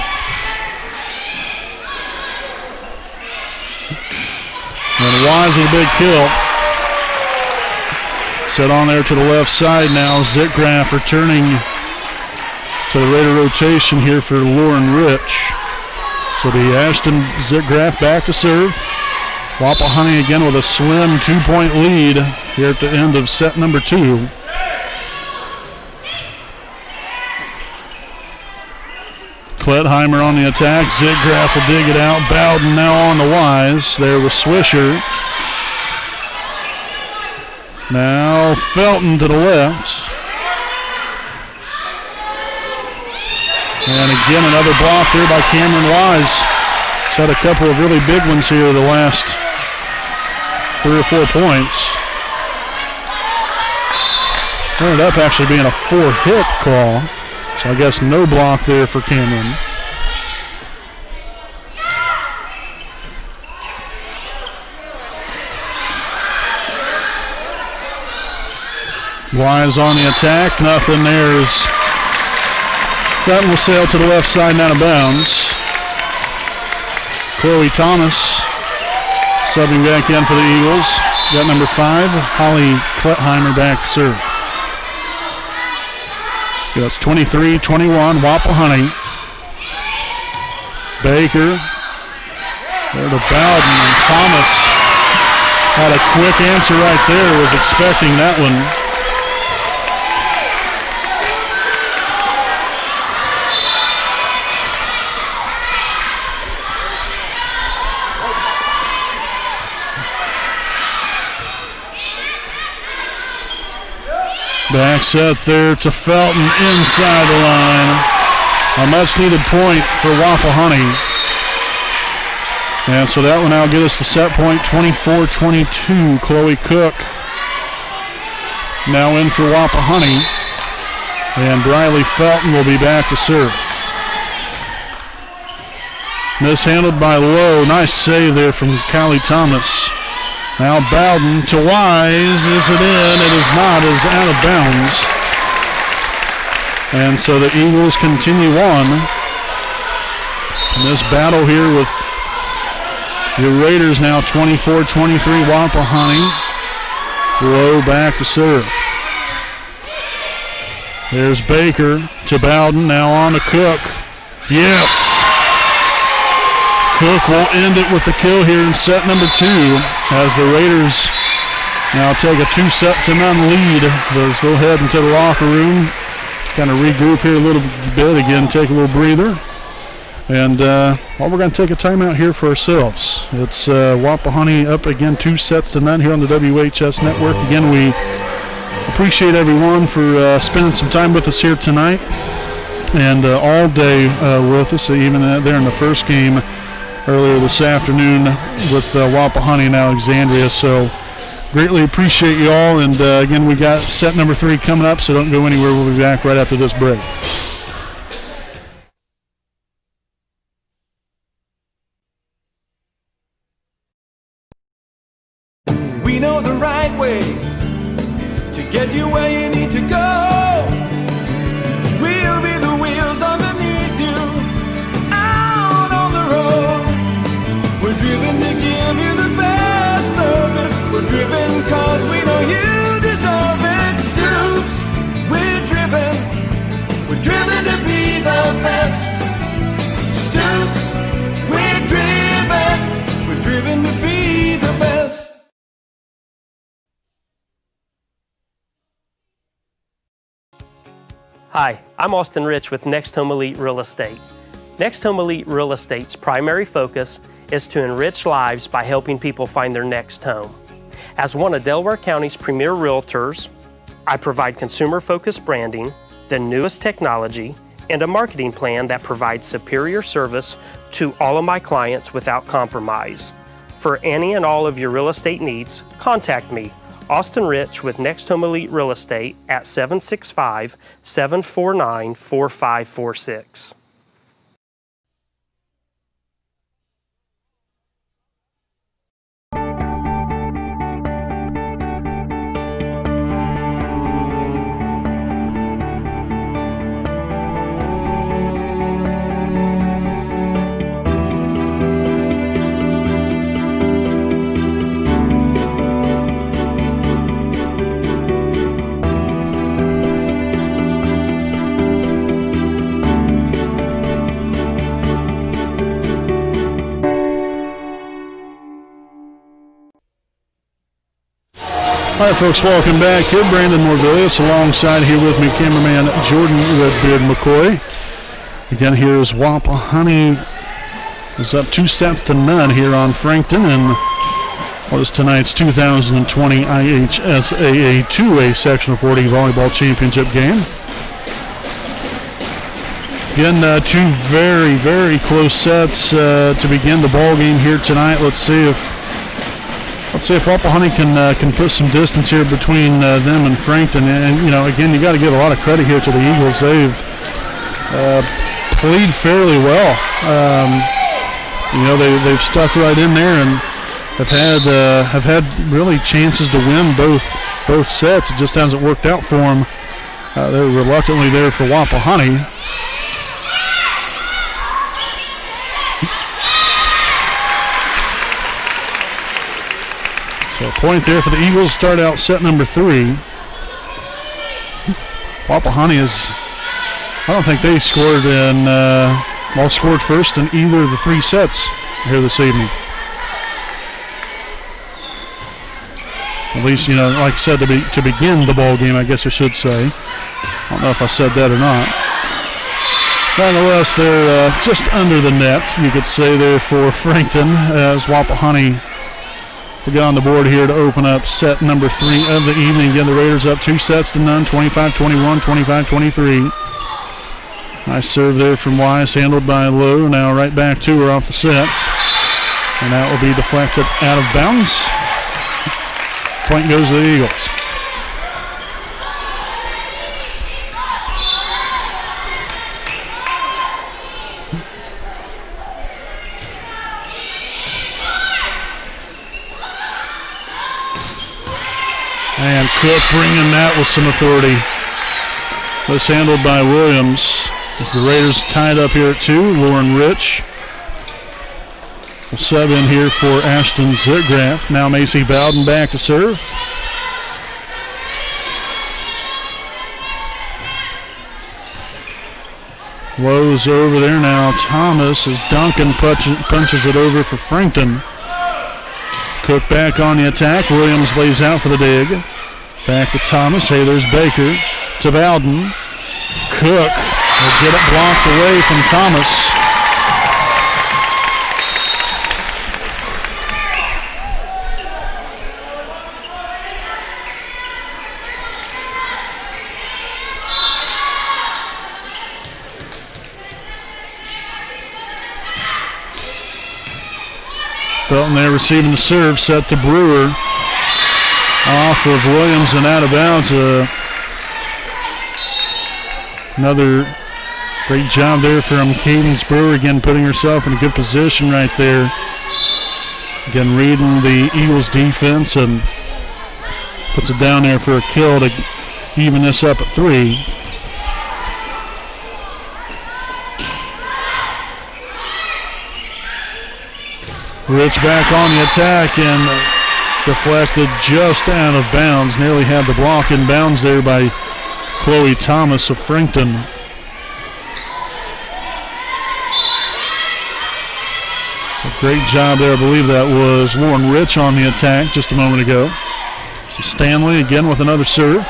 And Wise with a big kill. Set on there to the left side now. Zitgraf returning to the Raider rotation here for Lauren Rich. So the Ashton Zitgraff back to serve. Wapahani again with a slim 2-point lead here at the end of set number 2. Klettheimer on the attack. Zitgraff will dig it out. Bowden now on the wise. There was Swisher. Now Felton to the left. And again another block here by Cameron Wise. He's had a couple of really big ones here the last 3 or 4 points. Ended up actually being a 4-hit call. So I guess no block there for Cameron. Wise on the attack. Nothing there as that will sail to the left side and out of bounds. Chloe Thomas subbing back in for the Eagles. Got number 5, Holly Klettheimer back to serve. That's 23-21, Wapahani. Baker. There to Bowden, and Thomas had a quick answer right there, was expecting that one. Back set there to Felton inside the line. A much needed point for Wapahani. And so that will now get us to set point 24-22. Chloe Cook now in for Wapahani. And Briley Felton will be back to serve. Mishandled by Lowe. Nice save there from Kylie Thomas. Now Bowden to Wise. Is it in? It is not. It is out of bounds. And so the Eagles continue on in this battle here with the Raiders now 24-23. Wapahani. Low back to serve. There's Baker to Bowden. Now on to Cook. Yes. Cook will end it with the kill here in set number 2 as the Raiders now take a 2-0 lead. As they'll head into the locker room, kind of regroup here a little bit, again take a little breather. And we're going to take a timeout here for ourselves. It's Wapahani up again 2-0 here on the WHS Network. Again, we appreciate everyone for spending some time with us here tonight and all day with us, even there in the first game earlier this afternoon with Wapahani and Alexandria. So greatly appreciate you all. And again, we got set number 3 coming up, so don't go anywhere. We'll be back right after this break. We know the right way to get you where you need to go. We'll be the wheels underneath you out on the road. We're driven to give you the best service. We're driven cause we know you deserve it. Stoops, we're driven to be the best. Stoops, we're driven to be the best. Hi, I'm Austin Rich with Next Home Elite Real Estate. Next Home Elite Real Estate's primary focus is to enrich lives by helping people find their next home. As one of Delaware County's premier realtors, I provide consumer-focused branding, the newest technology, and a marketing plan that provides superior service to all of my clients without compromise. For any and all of your real estate needs, contact me, Austin Rich with Next Home Elite Real Estate at 765-749-4546. All right, folks, welcome back here. Brandon Morvillius alongside here with me, cameraman Jordan Redbeard McCoy. Again, here is Wapahani is up 2-0 here on Frankton in what is tonight's 2020 IHSAA 2A Sectional 40 Volleyball Championship game. Again, two very, very close sets to begin the ball game here tonight. Let's see if Wapahani can put some distance here between them and Frankton. And you know, again, you got to give a lot of credit here to the Eagles. They've played fairly well. You know, they've stuck right in there and have had really chances to win both sets. It just hasn't worked out for them. They're reluctantly there for Wapahani. So a point there for the Eagles. Start out set number 3. Wapahani I don't think they scored scored first in either of the 3 sets here this evening. At least, you know, like I said, to begin the ball game, I guess I should say. I don't know if I said that or not. Nonetheless, they're just under the net, you could say, there for Frankton, as Wapahani will get on the board here to open up set number 3 of the evening. Again, the Raiders up 2-0, 25-21, 25-23. Nice serve there from Wise, handled by Lowe. Now right back to her off the set. And that will be deflected out of bounds. Point goes to the Eagles. And Cook bringing that with some authority. This handled by Williams. As the Raiders tied up here at 2. Lauren Rich will sub in here for Ashton Zitgraff. Now Macy Bowden back to serve. Lowe's over there now. Thomas as Duncan punches it over for Frankton. Cook back on the attack. Williams lays out for the dig. Back to Thomas. Hey, there's Baker to Bowden. Cook will get it blocked away from Thomas. Felton there receiving the serve, set to Brewer. Off of Williams and out of bounds. Another great job there from Cadence Brewer, again putting herself in a good position right there. Again reading the Eagles defense and puts it down there for a kill to even this up at 3. Rich back on the attack and deflected just out of bounds. Nearly had the block in bounds there by Chloe Thomas of Frankton. So great job there. I believe that was Lauren Rich on the attack just a moment ago. So Stanley again with another serve.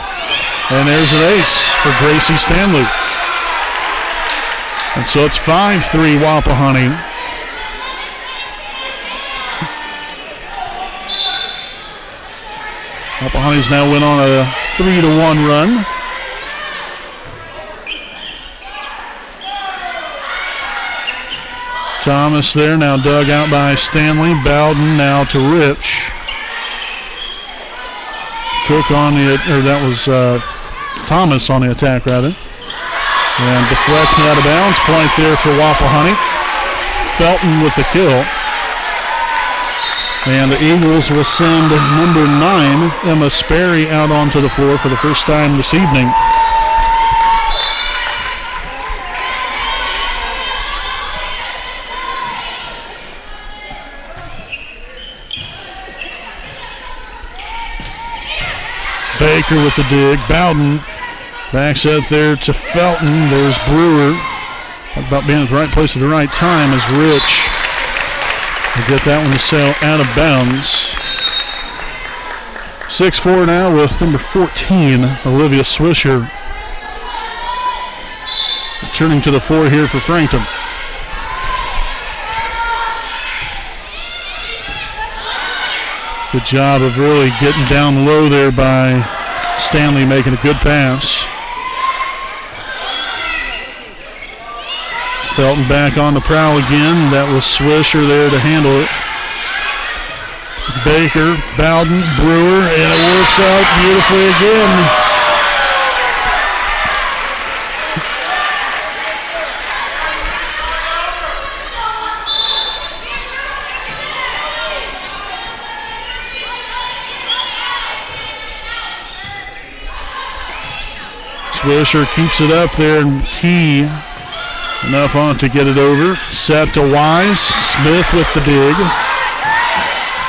And there's an ace for Gracie Stanley. And so it's 5-3 Wapahani. Wapahani's now went on a 3-1 run. Thomas there, now dug out by Stanley. Bowden now to Rich. Cook on that was Thomas on the attack rather. And deflection out of bounds. Point there for Wapahani. Felton with the kill. And the Eagles will send number 9, Emma Sperry, out onto the floor for the first time this evening. Baker with the dig. Bowden backs out there to Felton. There's Brewer. About being at the right place at the right time as Rich will get that one to sail out of bounds. 6-4 now with number 14, Olivia Swisher. Turning to the floor here for Frankton. Good job of really getting down low there by Stanley, making a good pass. Felton back on the prowl again. That was Swisher there to handle it. Baker, Bowden, Brewer, and it works out beautifully again. Swisher keeps it up there, and he enough on it to get it over. Set to Wise. Smith with the dig.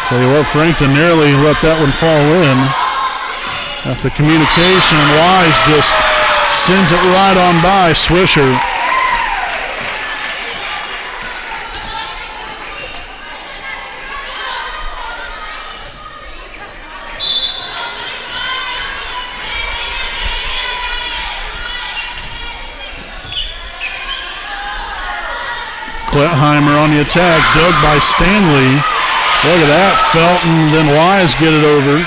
Tell you what, Frankton nearly let that one fall in. After communication, Wise just sends it right on by Swisher. Klettheimer on the attack, dug by Stanley. Look at that, Felton, then Wise get it over.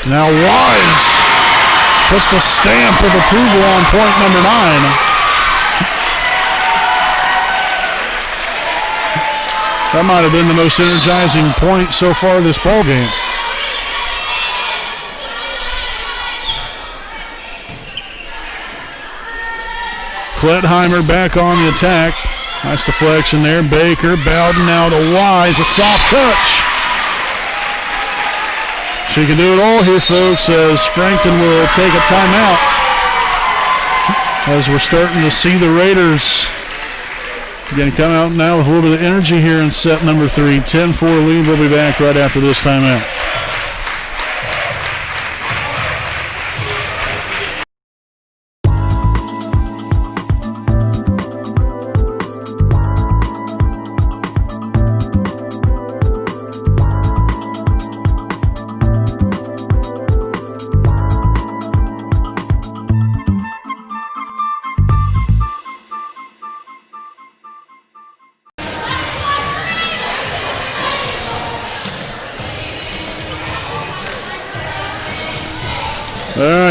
Now Wise puts the stamp of approval on point number 9. That might have been the most energizing point so far this ball game. Klettheimer back on the attack. Nice deflection there. Baker, Bowden now to Wise. A soft touch. She can do it all here, folks, as Frankton will take a timeout. As we're starting to see the Raiders again come out now with a little bit of energy here in set number 3. 10-4 lead. We'll be back right after this timeout.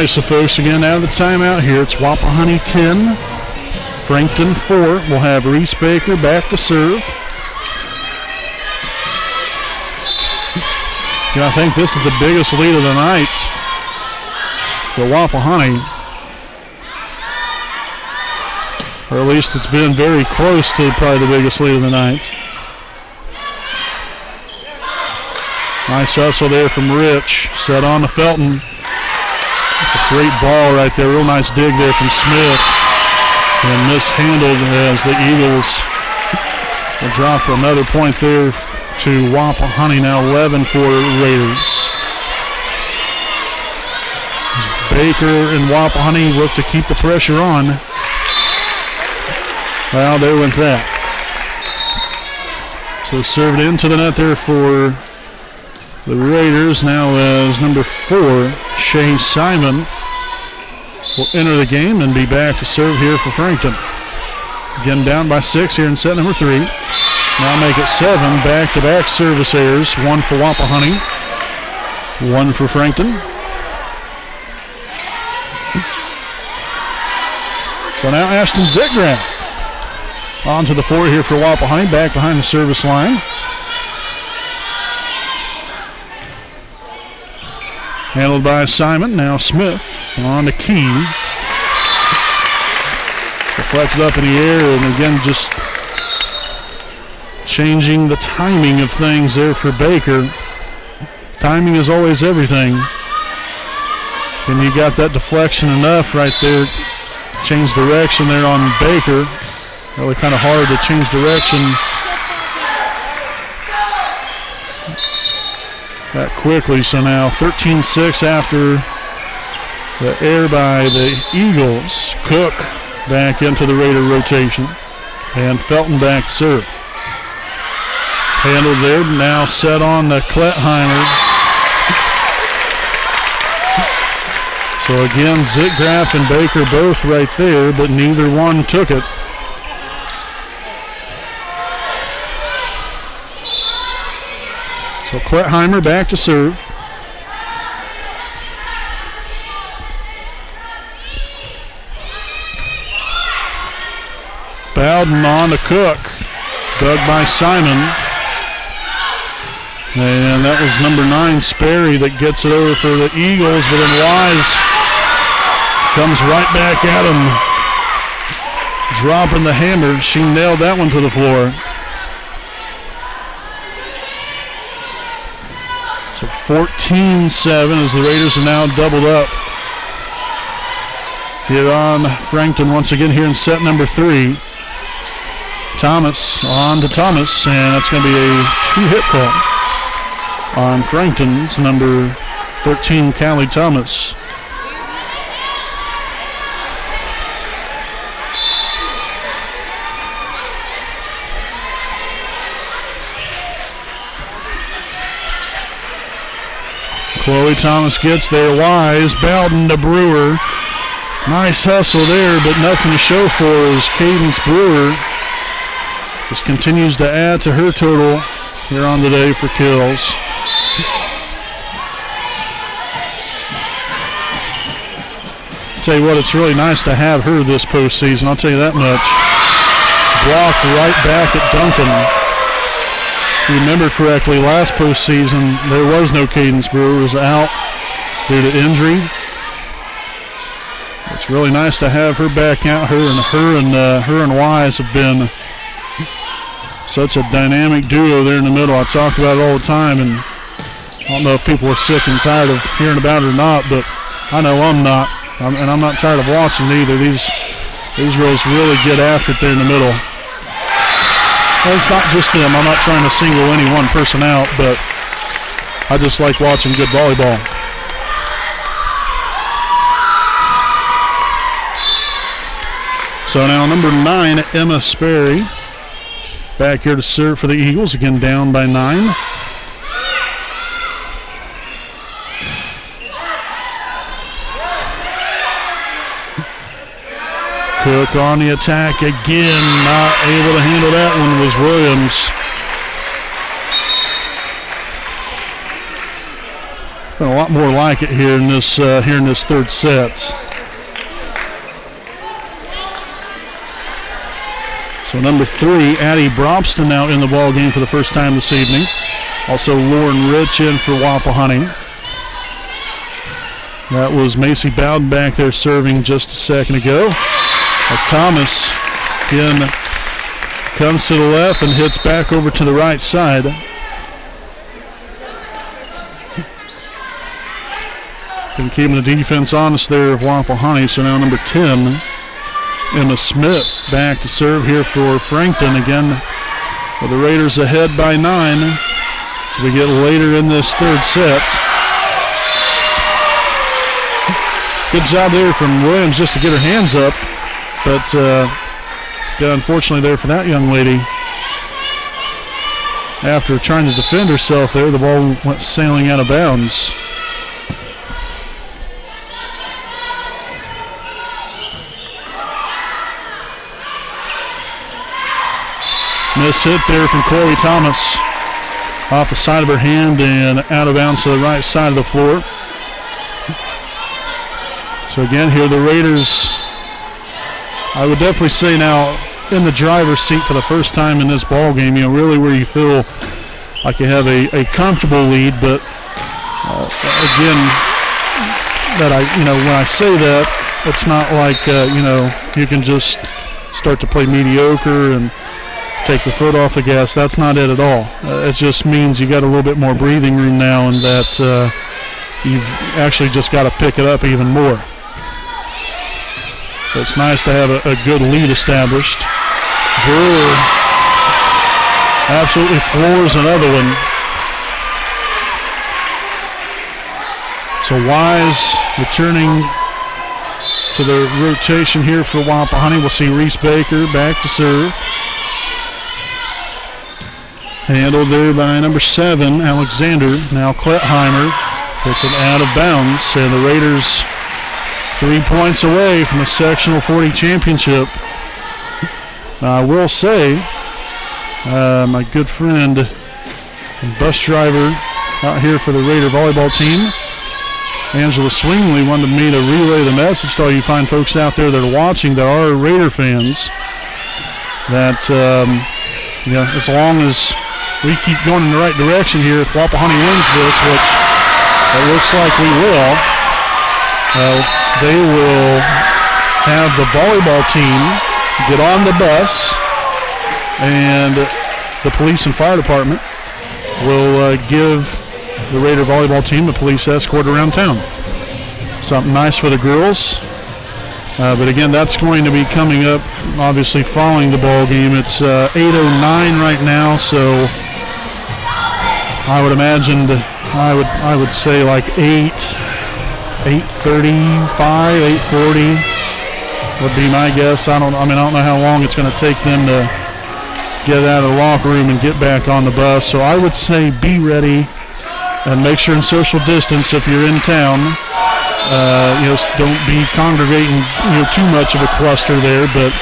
So folks, again, out of the timeout here, it's Wapahani 10, Frankton 4. We'll have Reese Baker back to serve. Yeah, I think this is the biggest lead of the night for Wapahani. Or at least it's been very close to probably the biggest lead of the night. Nice hustle there from Rich. Set on to Felton. Great ball right there. Real nice dig there from Smith. And mishandled as the Eagles will drop another point there to Wapahani. Now 11 for Raiders. As Baker and Wapahani look to keep the pressure on. Well, there went that. So served into the net there for the Raiders. Now as number 4, Shay Simon will enter the game and be back to serve here for Frankton. Again, down by 6 here in set number 3. Now make it 7 back-to-back service errors. 1 for Wapahani, 1 for Frankton. So now Ashton Zitgraff on to the floor here for Wapahani, back behind the service line. Handled by Simon. Now Smith on the key. Deflected up in the air, and again just changing the timing of things there for Baker. Timing is always everything. And you got that deflection enough right there. Change direction there on Baker. Really kind of hard to change direction that quickly. So now 13-6 after the air by the Eagles. Cook back into the Raider rotation. And Felton back to serve. Handled there, now set on the Klettheimer. So again, Zitgraf and Baker both right there, but neither one took it. So Klettheimer back to serve. Bowden on to Cook. Dug by Simon. And that was number 9, Sperry, that gets it over for the Eagles, but then Wise comes right back at him, dropping the hammer. She nailed that one to the floor. So 14-7 as the Raiders are now doubled up. Here on Frankton once again here in set number 3. Thomas on to Thomas, and that's going to be a 2-hit call on Frankton's number 13, Callie Thomas. Chloe Thomas gets there. Wise, Bowden to Brewer. Nice hustle there, but nothing to show for as Cadence Brewer just continues to add to her total here on the day for kills. Tell you what, it's really nice to have her this postseason, I'll tell you that much. Blocked right back at Duncan. If you remember correctly, last postseason there was no Cadence Brewer, was out due to injury. It's really nice to have her back out. Her and Wise have been such a dynamic duo there in the middle. I talk about it all the time, and I don't know if people are sick and tired of hearing about it or not, but I know I'm not, and I'm not tired of watching it either. These girls really get after it there in the middle. Well, it's not just them. I'm not trying to single any one person out, but I just like watching good volleyball. So now number 9, Emma Sperry, back here to serve for the Eagles, again down by 9. Cook on the attack again, not able to handle that one was Williams. Been a lot more like it here in this third set. So number 3, Addie Brobston now in the ball game for the first time this evening. Also Lauren Rich in for Wapahani. That was Macy Bowden back there serving just a second ago. As Thomas again comes to the left and hits back over to the right side. Been keeping the defense honest there of Wapahani. So now number 10, Emma Smith back to serve here for Frankton again. With the Raiders ahead by 9 as we get later in this third set. Good job there from Williams just to get her hands up. But unfortunately there for that young lady, after trying to defend herself there, the ball went sailing out of bounds. Miss hit there from Chloe Thomas off the side of her hand and out of bounds to the right side of the floor. So again here the Raiders, I would definitely say now in the driver's seat for the first time in this ball game, really where you feel like you have a comfortable lead, but again, that when I say that, it's not like you can just start to play mediocre and take the foot off the gas. That's not it at all. It just means you got a little bit more breathing room now, and that you've actually just got to pick it up even more. So it's nice to have a good lead established. Brewer absolutely floors another one. So Wise returning to the rotation here for Wapahani. We'll see Reese Baker back to serve. Handled there by number 7, Alexander. Now Klettheimer puts it out of bounds, and the Raiders 3 points away from a Sectional 40 championship. I will say, my good friend and bus driver out here for the Raider volleyball team, Angela Swingley, wanted me to relay the message to all you fine folks out there that are watching that are Raider fans, that as long as we keep going in the right direction here, if Wapahani wins this, which it looks like we will, they will have the volleyball team get on the bus, and the police and fire department will give the Raider volleyball team a police escort around town. Something nice for the girls. But again, that's going to be coming up, obviously, following the ball game. It's 8:09 right now, so I would imagine I would say like 8:35, 8:40 would be my guess. I don't know how long it's going to take them to get out of the locker room and get back on the bus. So I would say be ready and make sure in social distance if you're in town. Don't be congregating too much of a cluster there, but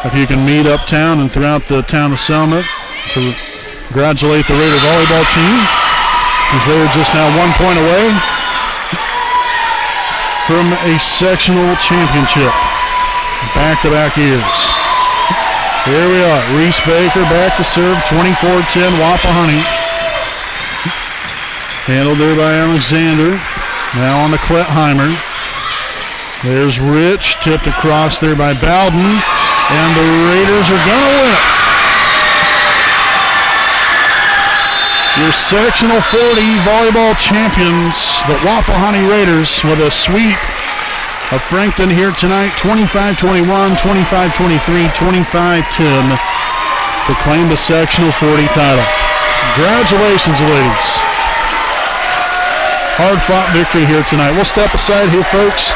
if you can meet uptown and throughout the town of Selma to congratulate the Raider volleyball team, as they're just now 1 point away from a sectional championship. Back-to-back years. Here we are. Reese Baker back to serve, 24-10 Wapahani. Handled there by Alexander. Now on to Klettheimer. There's Rich, tipped across there by Bowden, and the Raiders are going to win it. Your Sectional 40 volleyball champions, the Wapahani Raiders, with a sweep of Frankton here tonight, 25-21, 25-23, 25-10, to claim the Sectional 40 title. Congratulations, ladies. Hard-fought victory here tonight. We'll step aside here, folks.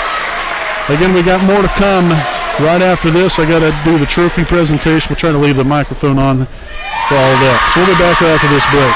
Again, we got more to come right after this. I got to do the trophy presentation. We'll try to leave the microphone on for all of that. So we'll be back after this break.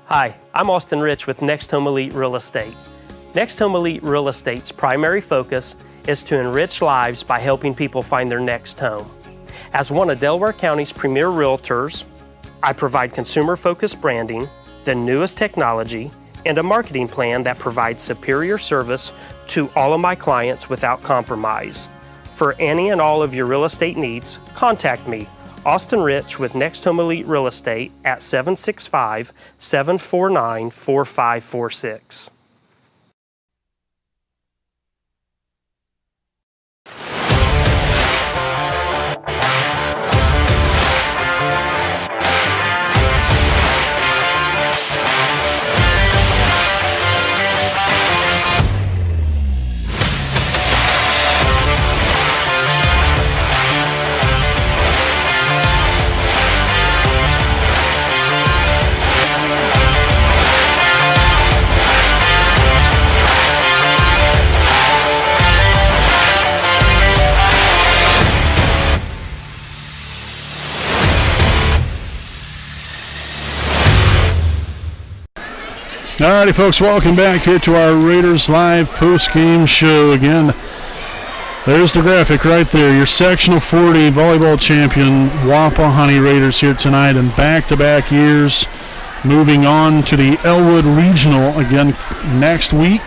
Hi, I'm Austin Rich with Next Home Elite Real Estate. Next Home Elite Real Estate's primary focus is to enrich lives by helping people find their next home. As one of Delaware County's premier realtors, I provide consumer-focused branding, the newest technology, and a marketing plan that provides superior service to all of my clients without compromise. For any and all of your real estate needs, contact me Austin Rich with Next Home Elite Real Estate at 765-749-4546. Alrighty, folks, welcome back here to our Raiders Live post-game show. Again, there's the graphic right there. Your Sectional 40 volleyball champion Wapahani Raiders here tonight in back-to-back years. Moving on to the Elwood Regional again next week.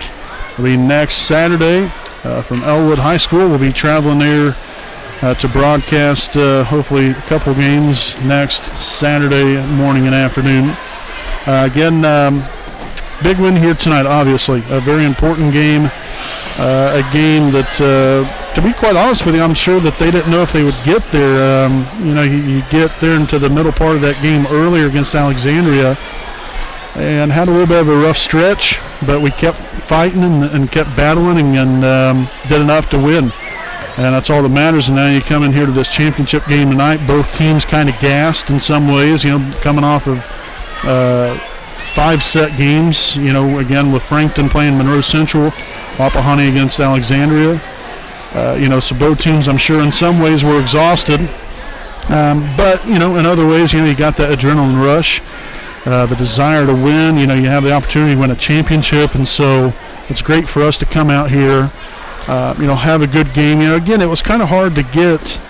It'll be next Saturday from Elwood High School. We'll be traveling there to broadcast hopefully a couple games next Saturday morning and afternoon. Big win here tonight, obviously. A very important game. A game that, to be quite honest with you, I'm sure that they didn't know if they would get there. You get there into the middle part of that game earlier against Alexandria and had a little bit of a rough stretch, but we kept fighting and kept battling and did enough to win. And that's all that matters. And now you come in here to this championship game tonight. Both teams kind of gassed in some ways, coming off of 5-set games, again with Frankton playing Monroe Central, Wapahani against Alexandria. So both teams, I'm sure, in some ways were exhausted. But, in other ways, you got that adrenaline rush, the desire to win. You have the opportunity to win a championship, and so it's great for us to come out here, have a good game. Again, it was kind of hard to get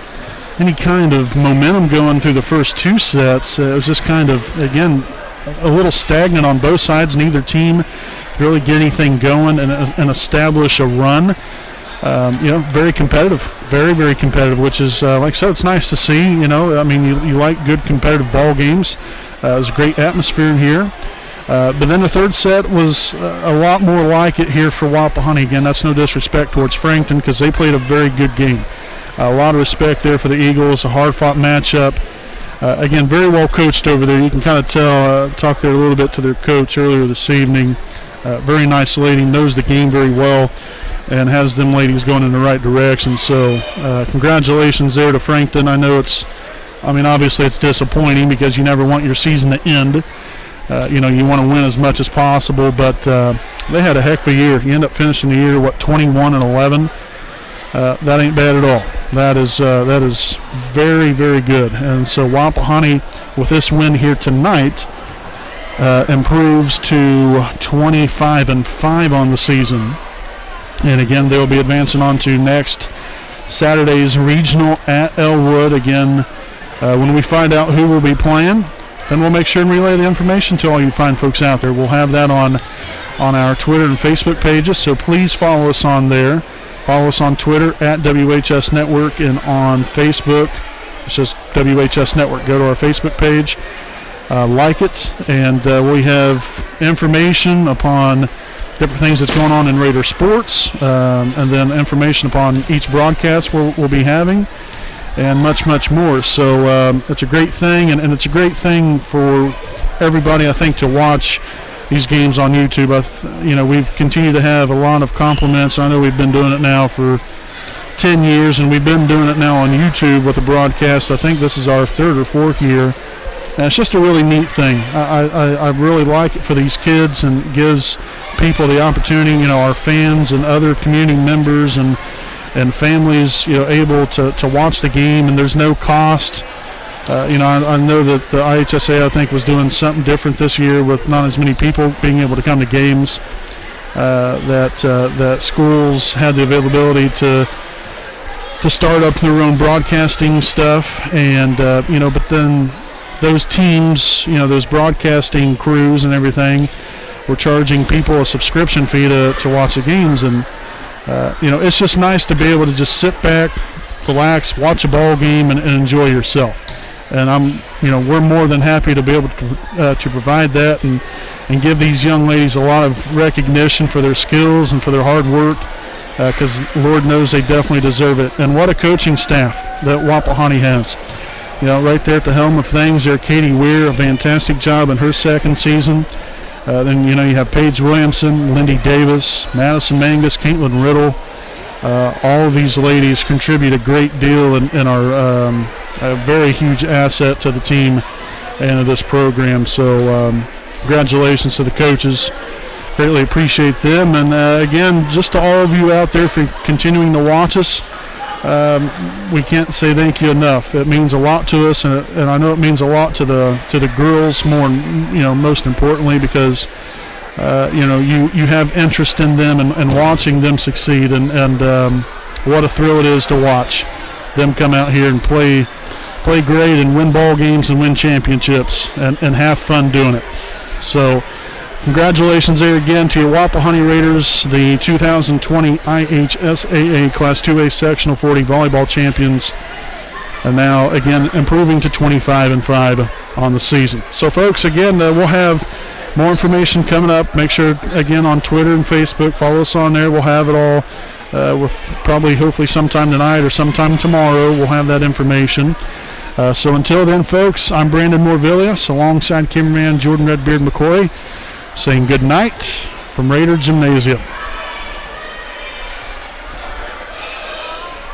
any kind of momentum going through the first two sets. It was just kind of, again, a little stagnant on both sides. Neither team really get anything going and establish a run. Very competitive, very, very competitive, which is, like I said, it's nice to see. You like good competitive ball games. It was a great atmosphere in here. But then the third set was a lot more like it here for Wapahani. Again, that's no disrespect towards Frankton because they played a very good game. A lot of respect there for the Eagles, a hard-fought matchup. Again, very well coached over there. You can kind of tell, talked there a little bit to their coach earlier this evening. Very nice lady, knows the game very well, and has them ladies going in the right direction. So congratulations there to Frankton. I know obviously it's disappointing because you never want your season to end. You want to win as much as possible, but they had a heck of a year. You end up finishing the year, 21-11. That ain't bad at all. That is very, very good. And so Wapahani, with this win here tonight, improves to 25-5 on the season. And again, they'll be advancing on to next Saturday's regional at Elwood. Again, when we find out who will be playing, then we'll make sure and relay the information to all you fine folks out there. We'll have that on our Twitter and Facebook pages, so please follow us on there. Follow us on Twitter at WHS Network, and on Facebook, it's just WHS Network. Go to our Facebook page, like it, and we have information upon different things that's going on in Raider sports, and then information upon each broadcast we'll be having, and much, much more. So it's a great thing, and it's a great thing for everybody, I think, to watch these games on YouTube. We've continued to have a lot of compliments. I know we've been doing it now for 10 years, and we've been doing it now on YouTube with the broadcast. I think this is our third or fourth year. And it's just a really neat thing. I really like it for these kids, and gives people the opportunity, our fans and other community members and families, able to watch the game, and there's no cost. I know that the IHSAA, I think, was doing something different this year with not as many people being able to come to games. That schools had the availability to start up their own broadcasting stuff, and but then those teams, those broadcasting crews and everything, were charging people a subscription fee to watch the games, and it's just nice to be able to just sit back, relax, watch a ball game, and enjoy yourself. And we're more than happy to be able to provide that and give these young ladies a lot of recognition for their skills and for their hard work, because Lord knows they definitely deserve it. And what a coaching staff that Wapahani has. Right there at the helm of things there, Katie Weir, a fantastic job in her second season. Then, you have Paige Williamson, Lindy Davis, Madison Mangus, Caitlin Riddle. All of these ladies contribute a great deal and are a very huge asset to the team and to this program. So congratulations to the coaches. Greatly appreciate them. And again, just to all of you out there for continuing to watch us, we can't say thank you enough. It means a lot to us, and I know it means a lot to the girls more, most importantly, because you have interest in them and watching them succeed, and what a thrill it is to watch them come out here and play great and win ball games and win championships and have fun doing it. So congratulations there again to your Wapahani Raiders, the 2020 IHSAA Class 2A Sectional 40 volleyball champions, and now again improving to 25-5 on the season. So folks, again, we'll have more information coming up. Make sure, again, on Twitter and Facebook, follow us on there. We'll have it all with probably hopefully sometime tonight or sometime tomorrow. We'll have that information. So until then, folks, I'm Brandon Morvillius alongside cameraman Jordan Redbeard McCoy, saying good night from Raider Gymnasium.